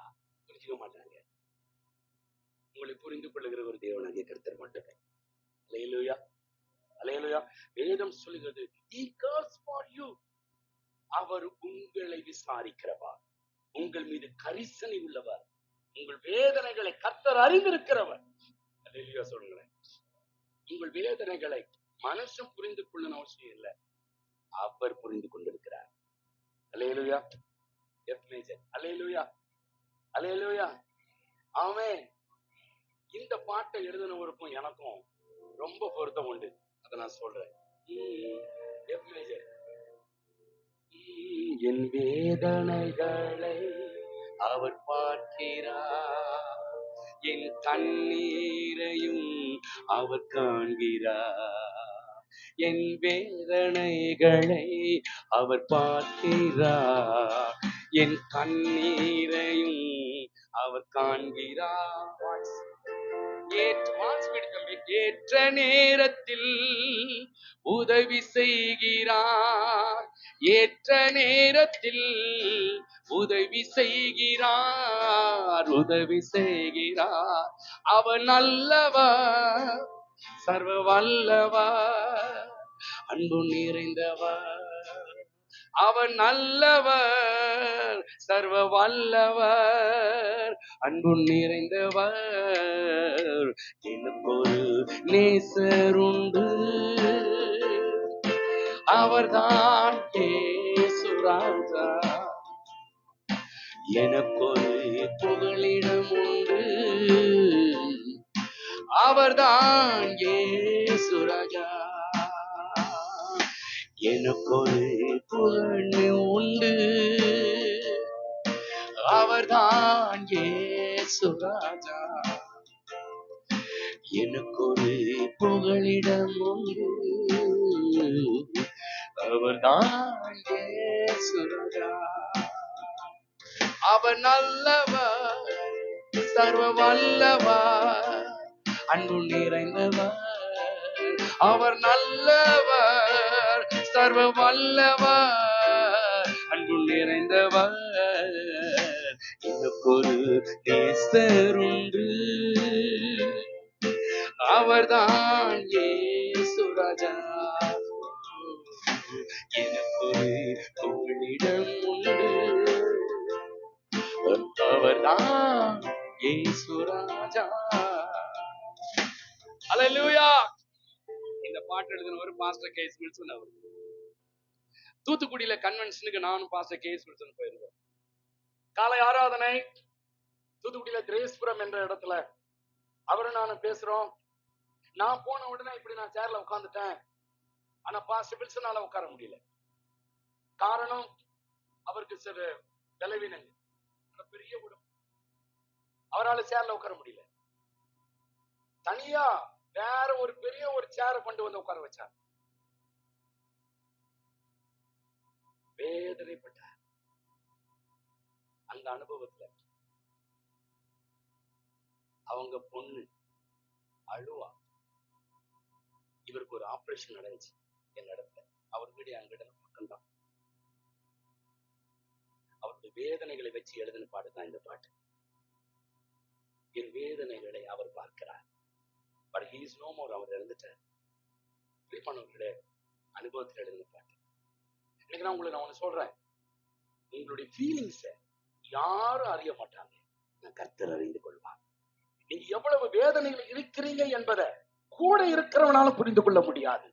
[SPEAKER 3] புரிஞ்சுக்க மாட்டாங்க. உங்களை புரிந்து கொள்ளுகிற ஒரு தேவனாகிய கர்த்தர் மட்டுமே. அல்லேலூயா, அல்லேலூயா. வேதம் சொல்லுகிறது, he cares for you. அவர் உங்களை விசாரிக்கிறவர், உங்கள் மீது கரிசனை உள்ளவர், உங்கள் வேதனைகளை கர்த்தர் அறிந்திருக்கிறவர். அல்லேலூயா சொல்லுங்களேன். உங்கள் வேதனைகளை மனுஷன் புரிந்து கொள்ளணும் அவசியம் இல்லை, அவர் புரிந்து கொண்டிருக்கிறார். அல்லேலூயா, அல்லேலூயா, அல்லேலூயா. ஆமென். இந்த பாட்டை எழுதினவருக்கும் எனக்கும் ரொம்ப பொருத்தம் உண்டு, அதை நான் சொல்றேன். என் வேதனைகளை அவர் பார்க்கிறார், என் கண்ணீரையும் அவர் காண்கிறார். என் வேதனைகளை அவர் பார்க்கிறார், என் கண்ணீரையும் அவர் காண்கிறார். ஏற்ற நேரத்தில் உதவி செய்கிறார், ஏற்ற நேரத்தில் உதவி செய்கிறார், உதவி செய்கிறார். அவர் நல்லவர், சர்வ வல்லவர், அன்பு நிறைந்தவர். அவர் நல்லவர், சர்வ வல்லவர், அன்பு நிறைந்தவர். எனக்கு ஒரு நேசருண்டு, அவர்தான் இயேசு ராஜா. எனக்கு ஒரு புகலிடம் உண்டு, அவர்தான் இயேசு ராஜா. எனக்கு ஒரு புகழ் உண்டு, அவர்தான் இயேசு ராஜா. எனக்கு ஒரு புகலிடம் உண்டு, அவர்தான் இயேசு ராஜா. அவர் நல்லவர், சர்வ வல்லவர், அன்பு நிறைந்தவர். அவர் நல்லவர், சர்வ வல்லவர், அன்பு நிறைந்தவர். எனக்கு ஒரு நேசருண்டு, அவர்தான் இயேசு ராஜா. எனக்கு ஒரு புகலிடம் உண்டு, அவர்தான் இயேசு ராஜா. அல்லேலூயா. இந்த பாட்டு எழுதினவர் பாஸ்டர் கே.எஸ். வில்சன் அவர். தூத்துக்குடியில கன்வென்ஷனுக்கு நானும் பாஸ்டர் கே.எஸ். வில்சன் போயிருந்தோம். காலை ஆராதனை தூத்துக்குடியில கிரேஸ்புரம் என்ற இடத்துல அவரும் நானும் பேசுறோம். நான் போன உடனே இப்படி நான் சேர்ல உட்கார்ந்துட்டேன். ஆனா பாஸ்டர் வில்சனால உட்கார முடியல. காரணம், அவருக்கு சில பலவீனங்கள், பெரிய உடம்பு, அவரால் சேர்ல உட்கார முடியல. தனியா வேற ஒரு பெரிய ஒரு சேரை கொண்டு வந்து உட்கார வச்சார். வேதனைப்பட்டார் அந்த அனுபவத்துல. அவங்க பொண்ணு அழுவா. இவருக்கு ஒரு ஆபரேஷன் நடந்துச்சு என் இடத்துல. அவர் வீடு என்கிட்ட பக்கம்தான். அவருடைய வேதனைகளை வச்சு எழுதின பாட்டு தான் இந்த பாட்டு. என் வேதனைகளை அவர் பார்க்கிறார். But he is no more. அவர் இறந்துட்டார். பிரியமானவர்களே, அனுபவத்தில் எழுதின பாட்டு. இன்னைக்கு நான் உங்களுக்கு ஒண்ணு சொல்றேன். உங்களுடைய ஃபீலிங்ஸ யாரும் அறிய மாட்டாங்க. நான் கர்த்தர் அறிந்து கொள்வார். நீங்க எவ்வளவு வேதனைகள் இருக்கிறீங்க என்பதை கூட இருக்கிறவனால புரிந்து கொள்ள முடியாது.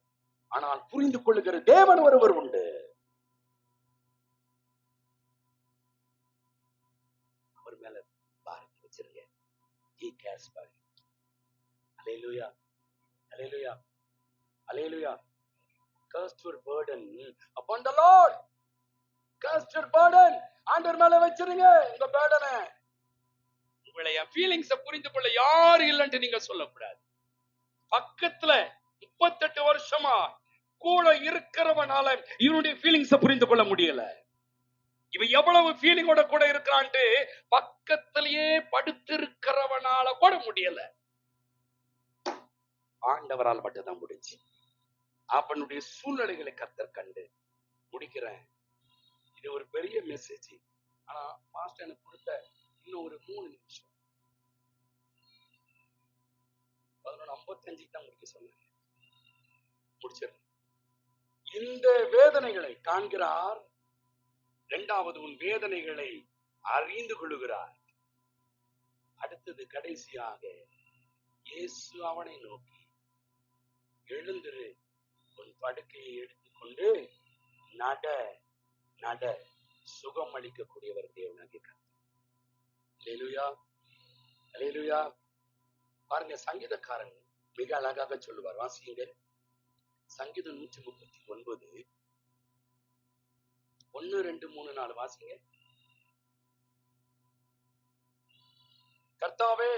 [SPEAKER 3] ஆனால் புரிந்து கொள்ளுகிற தேவன் ஒருவர் உண்டு. அவர் மேல பாரத்தை வச்சிருங்க. He cares for you. Hallelujah. Hallelujah. Hallelujah. Cast your burden upon the Lord. Cast your burden. ஆண்டவர் மேல வச்சிருங்க உங்க பேர்டனை. உங்களை ஃபீலிங்ஸ புரிந்து கொள்ள யாரு இல்லைன்னு நீங்க சொல்லக்கூடாது. பக்கத்துல 38 வருஷமா கூட இருக்கிறவனால இவனுடைய ஃபீலிங்ஸ புரிந்து கொள்ள முடியல. இவன் எவ்வளவு ஃபீலிங்கோட கூட இருக்கிறான்ட்டு பக்கத்திலேயே படுத்திருக்கிறவனால கூட முடியல. ஆண்டவரால் மட்டும்தான் முடிச்சு. அவனுடைய சூழ்நிலைகளை கர்த்தர் கண்டு முடிக்கிறேன். இது ஒரு பெரிய மெசேஜ். ஆனா பாஸ்டர் எனக்கு கொடுத்த இன்னும் ஒரு 3 நிமிஷம் 11:55 தான் முடிக்க சொன்னாங்க. முடிச்சிடறேன். இந்த வேதனைகளை காண்கிறார். இரண்டாவது, உன் வேதனைகளை அறிந்து கொள்ளுகிறார். அடுத்தது, கடைசியாக இயேசு அவனை நோக்கி, எழுந்திரு, உன் படுக்கையை எடுத்துக்கொண்டு நட நட. சுகம் அளிக்கக்கூடியவர் தேவனாகிய கர்த்தர். அல்லேலூயா, அல்லேலூயா. பாருங்க, சங்கீதக்காரன் மிக அழகாக சொல்லுவார். வாசிங்க சங்கீதம் 139 1, 2, 3, 4 வாசிங்க. கர்த்தாவே,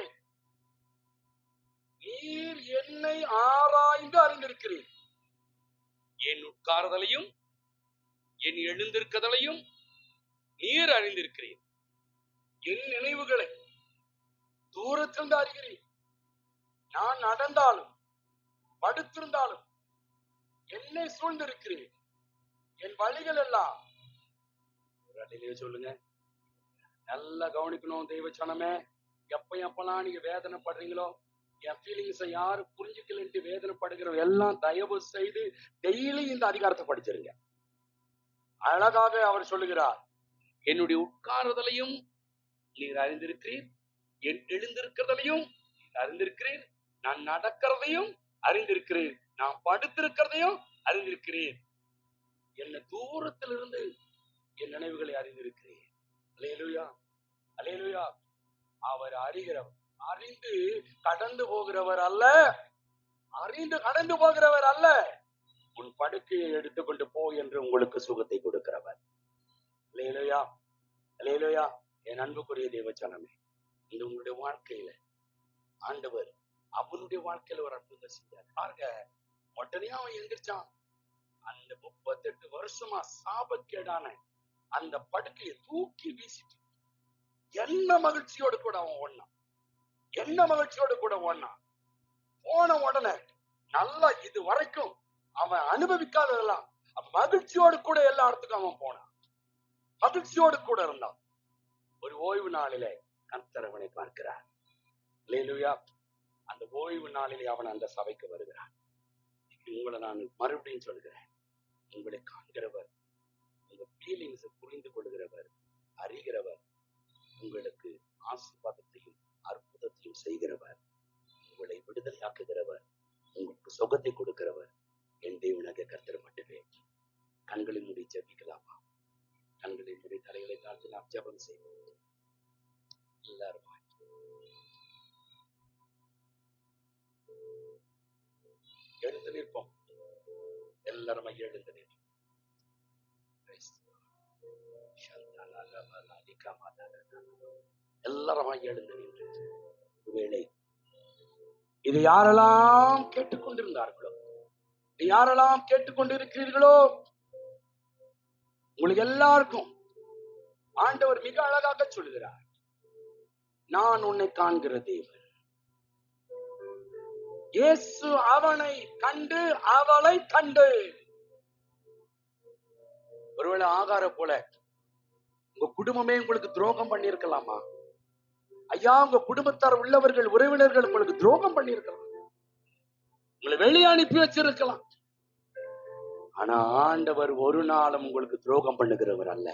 [SPEAKER 3] நீர் என்னை ஆராய்ந்து அறிந்திருக்கிறீர். என் உட்கார்தலையும் என் எழுந்திருக்கதலையும் நீர் அறிந்திருக்கிறீர். என் நினைவுகளை தூரத்திலிருந்து அறிகிறீர். நான் நடந்தாலும் படுத்திருந்தாலும் என்னை சூழ்ந்திருக்கிறீர். என் வழிகள் எல்லாம் சொல்லுங்க. நல்லா கவனிக்கணும் தெய்வ சனமே. எப்பெல்லாம் நீங்க வேதனைப்படுறீங்களோ, என் ஃபீலிங்ஸை யாரு புரிஞ்சுக்கலன்ட்டு வேதனைப்படுகிற எல்லாம் தயவு செய்து டெய்லி இந்த அதிகாரத்தை படிச்சிருங்க. அழகாக அவர் சொல்லுகிறார், என்னுடைய உட்காருதலையும் நீர் அறிந்திருக்கிறீர், என் எழுந்திருக்கிறதையும் அறிந்திருக்கிறீர், நான் நடக்கிறதையும் அறிந்திருக்கிறீர், நான் படுத்திருக்கிறதையும் அறிந்திருக்கிறீர், என்னை தூரத்திலிருந்து என் நினைவுகளை அறிந்திருக்கிறேன். அல்லேலூயா, அல்லேலூயா. அவர் அறிகிறவர், அறிந்து கடந்து போகிறவர் அல்ல, அறிந்து கடந்து போகிறவர் அல்ல. உன் படுக்கையை எடுத்துக்கொண்டு போ என்று உங்களுக்கு சுகத்தை கொடுக்கிறவர். அல்லேலூயா, அல்லேலூயா. என் அன்புக்குரிய தேவச்சனமே, இந்த உங்களுடைய வாழ்க்கையில ஆண்டவர் அவனுடைய வாழ்க்கையில ஒரு அற்புதம் செஞ்சார். பாருங்க, உடனே அவன் எந்திரிச்சான். அந்த 38 வருஷமா சாபக்கேடான அந்த படுக்கையை தூக்கி வீசிட்டு என்ன மகிழ்ச்சியோடு கூட அவன் ஓடினான். என்ன மகிழ்ச்சியோடு கூட ஓடினான். போன உடனே நல்லா இது வரைக்கும் அவன் அனுபவிக்காததெல்லாம் மகிழ்ச்சியோடு கூட எல்லா இடத்துக்கும் அவன் போனான். மகிழ்ச்சியோடு கூட இருந்தான். ஒரு ஓய்வு நாளிலே கர்த்தர் அவனை பார்க்கிறார். அல்லேலூயா. அந்த ஓய்வு நாளிலே அவன் அந்த சபைக்கு வருகிறான். உங்களை நான் மறுபடியும் சொல்கிறேன், உங்களை காண்கிறவர், உங்க ஃபீலிங்ஸ் புரிந்து கொள்கிறவர், அறிகிறவர், உங்களுக்கு ஆசீர்வாதத்தையும் அற்புதத்தையும் செய்கிறவர், உங்களை விடுதலையாக்குகிறவர், உங்களுக்கு சுகத்தை கொடுக்கிறவர் என் தேவனாகிய கர்த்தர் மட்டுமே. கண்களை மூடி ஜெபிக்கலாமா? கண்களை மூடி தலைகளை தாழ்த்தி நாம் ஜெபம் செய்வோம். எல்லாரும் எழுந்து நிற்போம். எல்லாருமே எழுந்து நிற்போம். எல்லாருமா எழுந்து நின்று ஒருவேளை இது யாரெல்லாம் கேட்டுக்கொண்டிருந்தார்களோ, இது யாரெல்லாம் கேட்டுக்கொண்டிருக்கிறீர்களோ, உங்களுக்கு எல்லாருக்கும் ஆண்டவர் மிக அழகாக சொல்கிறார், நான் உன்னை காண்கிற தேவன், இயேசு அவனை கண்டு அவளை கண்டு. ஒருவேளை ஆகார போல உங்க குடும்பமே உங்களுக்கு துரோகம் பண்ணி இருக்கலாமா? ஐயா, உங்க குடும்பத்தார் உள்ளவர்கள் உறவினர்கள் உங்களுக்கு துரோகம் பண்ணி இருக்கலாம், உங்களை வெளியே அனுப்பி வச்சிருக்கலாம். ஆனா ஆண்டவர் ஒரு நாளும் உங்களுக்கு துரோகம் பண்ணுகிறவர் அல்ல.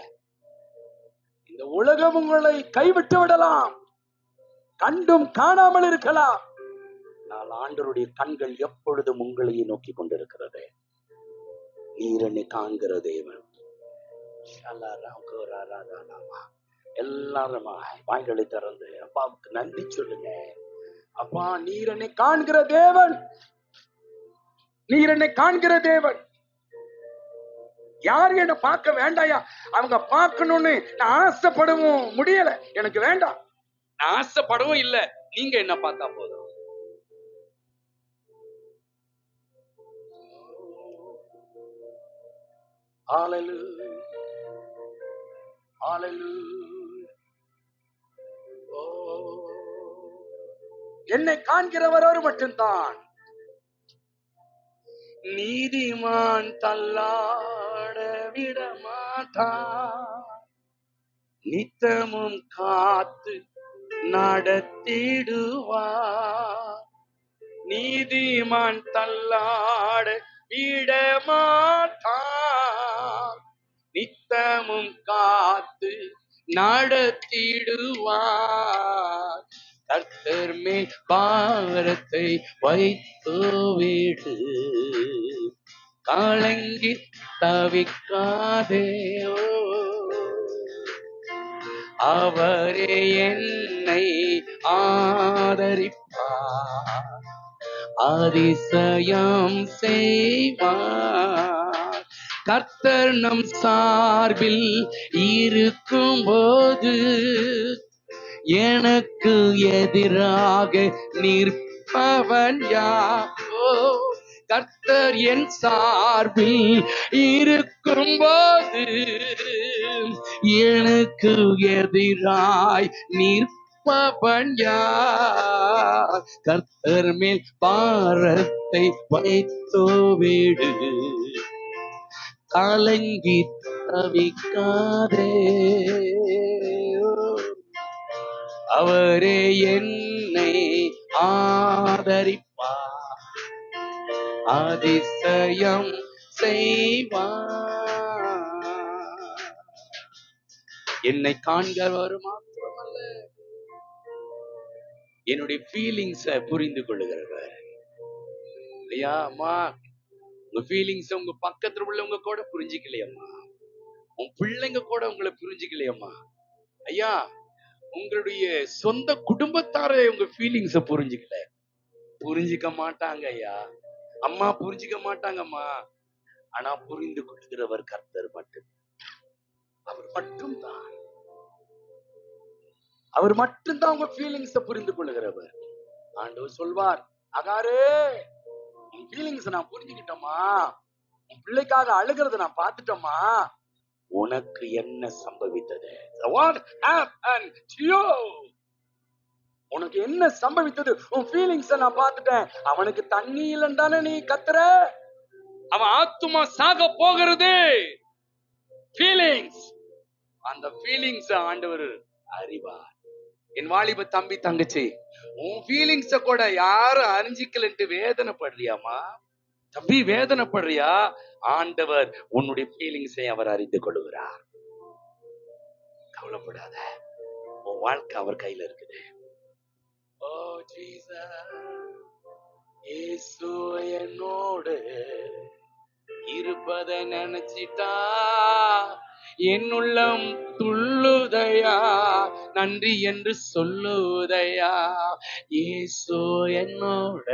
[SPEAKER 3] இந்த உலகம் உங்களை கைவிட்டு விடலாம், கண்டும் காணாமல் இருக்கலாம், ஆனால் ஆண்டவருடைய கண்கள் எப்பொழுதும் உங்களையே நோக்கி கொண்டிருக்கிறது. நீர் என்னை காண்கிற தேவன். எல்லாரும் வாய்களை திறந்து அப்பாவுக்கு நன்றி சொல்லுங்க. அப்பா, நீர் என்னை காண்கிற தேவன், நீர் என்னை காண்கிற தேவன். யாரு என்ன பார்க்க வேண்டாயா? அவங்க பார்க்கணும்னு நான் ஆசைப்படவும் முடியல, எனக்கு வேண்டாம், நான் ஆசைப்படவும் இல்லை, நீங்க என்ன பார்த்தா போதும். ஹalleluya, ஹalleluya. ஓ, என்னை காண்கிறவர் ஒரு மட்டும்தான். நீதிமான் தள்ளாட விட மாட்டான், நித்தமும் காத்து நடத்திடுவார். நீதிமான் தள்ளாட விட மாட்டான், நித்தமும் காத்து நடத்திடுவார். கர்த்தர் மேல் பாரத்தை வைத்து விடு, கலங்கி தவிக்காதே. அவரே என்னை ஆதரிப்பார், அதிசயம் செய்வார். கர்த்தர் நம் சார்பில் இருக்கும்போது எனக்கு எதிராக நிற்பவன் யாரோ? கர்த்தர் என் சார்பில் இருக்கும்போது எனக்கு எதிராய் நிற்பவன் யார்? கர்த்தர் மேல் பாரத்தை வைத்து விடு, கலங்கி தவிக்காதே. அவரே என்னை ஆதரிப்பார், அதிசயம் செய்வார். என்னை காண்கிறவர் மாத்திரமல்ல, என்னுடைய ஃபீலிங்ஸ புரிந்து கொள்ளுகிறவர். இல்லையா அம்மா? உங்க ஃபீலிங்ஸ் உங்க பக்கத்துல உள்ளவங்க கூட புரிஞ்சுக்கலையம்மா, உன் பிள்ளைங்க கூட உங்களை புரிஞ்சுக்கலையம்மா. ஐயா, உங்களுடைய சொந்த குடும்பத்தாரே உங்க ஃபீலிங்ஸ புரிஞ்சுக்கல, புரிஞ்சுக்க மாட்டாங்க ஐயா. அம்மா புரிஞ்சுக்க மாட்டாங்கம்மா. ஆனா புரிந்து கொள்கிறவர் கர்த்தர் மட்டும், அவர் மட்டும்தான், அவர் மட்டும்தான் உங்க ஃபீலிங்ஸ புரிந்து கொள்கிறவர். ஆண்டவர் சொல்வார், அகாரே, உன் ஃபீலிங்ஸ் நான் புரிஞ்சுக்கிட்டோமா, உன் பிள்ளைக்காக அழுகிறத நான் பார்த்துட்டோமா, உனக்கு என்ன சம்பவித்தது? What happened to you? உனக்கு என்ன சம்பவித்தது? உன் ஃபீலிங்ஸ நான் பார்த்துட்டேன். அவனுக்கு தண்ணி இல்லைன்னு நீ கத்துற, அவன் ஆத்துமா சாக போகிறது. ஃபீலிங்ஸ், அந்த ஃபீலிங்ஸ் ஆண்டவர் அறிவார். என் வாலிப தம்பி தங்கச்சி, உன் ஃபீலிங்ஸ கூட யாரும் அறிஞ்சிக்கலன்ட்டு வேதனைப்படுறியாமா? தம்பி, வேதனைப்படுறியா? ஆண்டவர் உன்னுடைய ஃபீலிங்ஸை அவர் அறிந்து கொள்கிறார். கவலைப்படாத, உன் வாழ்க்கை அவர் கையில இருக்குது. ஓ ஜீசஸ், இயேசு என்னோடு இருப்பதை நினைச்சிட்டா என் உள்ளம் துள்ளுதையா, நன்றி என்று சொல்லுதையா. இயேசு என்னோட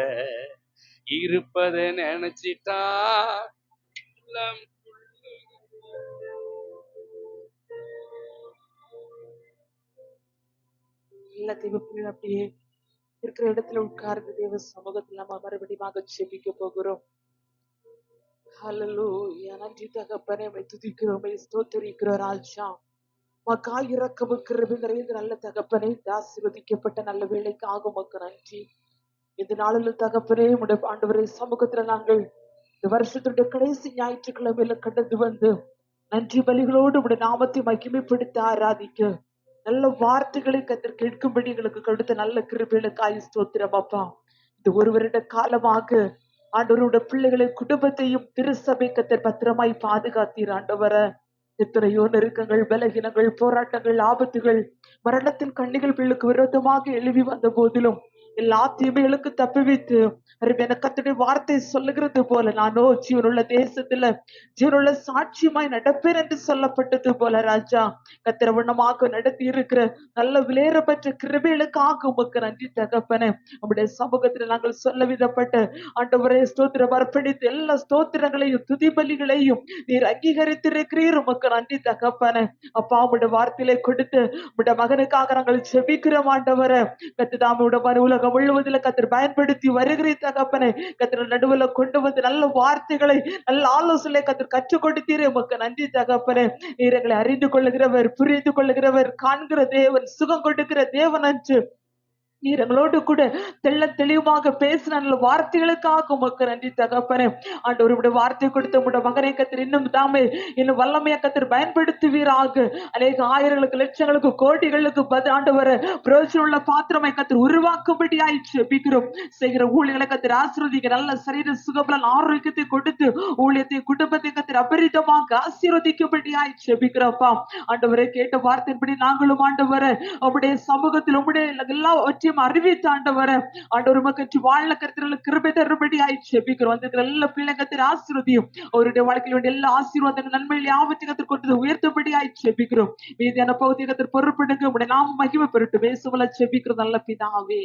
[SPEAKER 3] இருப்பதை நினைச்சிட்டா உள்ளம்
[SPEAKER 4] எல்லா தெய்வ பிள்ளைகள் அப்படியே இருக்கிற இடத்துல உட்கார்ந்து தேவ சமூகத்துல நம்ம மறுபடியும் ஜெபிக்க போகிறோம். ஹல்லேலூயா. நன்றி தகப்பனே, உம்மை துதிக்கிறோம், உம்மை ஸ்தோத்திரிக்கிறோம் ராஜா. மக்காய் இரக்கமும் கிருபையும் நிறைந்த நல்ல தகப்பனே, ஆசீர்வதிக்கப்பட்ட நல்ல வேளைக்காக உமக்கு நன்றி. இந்த நாளில் தகப்பனே உடைய ஆண்டவரே சமூகத்துல நாங்கள் இந்த வருஷத்துடைய கடைசி ஞாயிற்றுக்கிழமையில கடந்து வந்து நன்றி பலிகளோடு உடைய நாமத்தை மகிமைப்படுத்த ஆராதிக்க நல்ல வார்த்தைகளை கத்தர் கேட்கும்படி எங்களுக்கு கொடுத்த நல்ல கிருபைகளுக்காய் ஸ்தோத்திரம் அப்பா. இந்த ஒரு வருட காலமாக ஆண்டவருடைய பிள்ளைகளை குடும்பத்தையும் திருசபை கத்தர் பத்திரமாய் பாதுகாத்தீர் ஆண்டவர. எத்தனையோ நெருக்கங்கள், பலகீனங்கள், போராட்டங்கள், ஆபத்துகள், மரணத்தின் கண்ணிகள் பிள்ளைக்கு விரோதமாக எழுவி வந்த போதிலும் எல்லா தீமைகளுக்கு தப்புவித்து அருமையான கர்த்தருடைய வார்த்தை சொல்லுகிறது போல நானோ ஜீவனுள்ள தேசத்துல ஜீவனுள்ள சாட்சியமாய் நடப்பேன் என்று சொல்லப்பட்டது போல ராஜா கத்திரவண்ணமாக நடத்தி இருக்கிற நல்ல விலையேறப்பட்ட கிருபைகளுக்காக உமக்கு நன்றி தகப்பனே. நம்முடைய சமூகத்துல நாங்கள் சொல்ல விதப்பட்ட ஆண்டவரே ஸ்தோத்திரம் அர்ப்பணித்து எல்லா ஸ்தோத்திரங்களையும் துதி பலிகளையும் நீர் அங்கீகரித்திருக்கிறீர். உமக்கு நன்றி தகப்பனே. அப்பா உடைய வார்த்தையில கொடுத்து உடைய மகனுக்காக நாங்கள் செபிக்கிறோம் ஆண்டவரே. கத்துதாமோட மறு உலகம் முழுவதில் கத்தர் பயன்படுத்தி வருகிறீர் தகப்பனே. கத்தர் நடுவுல கொண்டு வந்து நல்ல வார்த்தைகளை நல்ல ஆலோசனை கத்தர் கற்றுக் கொடுத்தீரே. உமக்கு நன்றி தகப்பனே. நீர் எங்களை அறிந்து கொள்ளுகிறவர், புரிந்து கொள்ளுகிறவர், காண்கிற தேவன், சுகம் கொடுக்கிற தேவன் என்று நீர் எங்களோடு கூட தெள்ள தெளிவாக பேசின நல்ல வார்த்தைகளுக்காக உமக்கு நன்றி தகப்பனே. ஆண்டவருடைய வார்த்தை கொடுத்த உடைய மகனை கத்தர் இன்னும் தாமே இன்னும் வல்லமையா கத்தர் பயன்படுத்துவீராக. அநேக ஆயிரங்களுக்கு, லட்சங்களுக்கு, கோடிகளுக்கு ஆண்டவரை பிரயோஜனம் உள்ள பாத்திரமை கத்தர் உருவாக்கும்படியாய் ஜெபிக்கிறோம். செய்கிற ஊழியர்களை கத்தர் ஆசீர்வதிக்க நல்ல சரீர சுகபலன் ஆரோக்கியத்தை கொடுத்து ஊழியத்தை குடும்பத்தை கத்தர் அபரிதமாக ஆசீர்வதிக்கும்படியாய் ஜெபிக்கிறோம்ப்பா. ஆண்டவரை கேட்ட வார்த்தையின்படி நாங்களும் ஆண்டவரை உம்முடைய சமூகத்தில் உம்முடைய எல்லாவற்றையும் அறிவித்து ஆண்டவரை ஆண்டவர் உமக்கு வாழ கருத்துல கிருபை தரும்படி ஆயிடுச்சு ஜெபிக்கிறோம். அந்த எல்லா பிள்ளைங்க ஆசீர்வதியும் அவருடைய வாழ்க்கையில் வேண்டிய எல்லா ஆசீர்வாதங்கள் நன்மையில் யாவற்றை கத்தர் கொண்டு உயர்த்தபடி ஆயிடுச்சு ஜெபிக்கிறோம். மீதியான பகுதியை கத்தர் பொறுப்படுங்க உடைய நாம மகிமை பெறட்டும். இயேசுவின் ஜெபிக்கிறோம் நல்ல பிதாவே.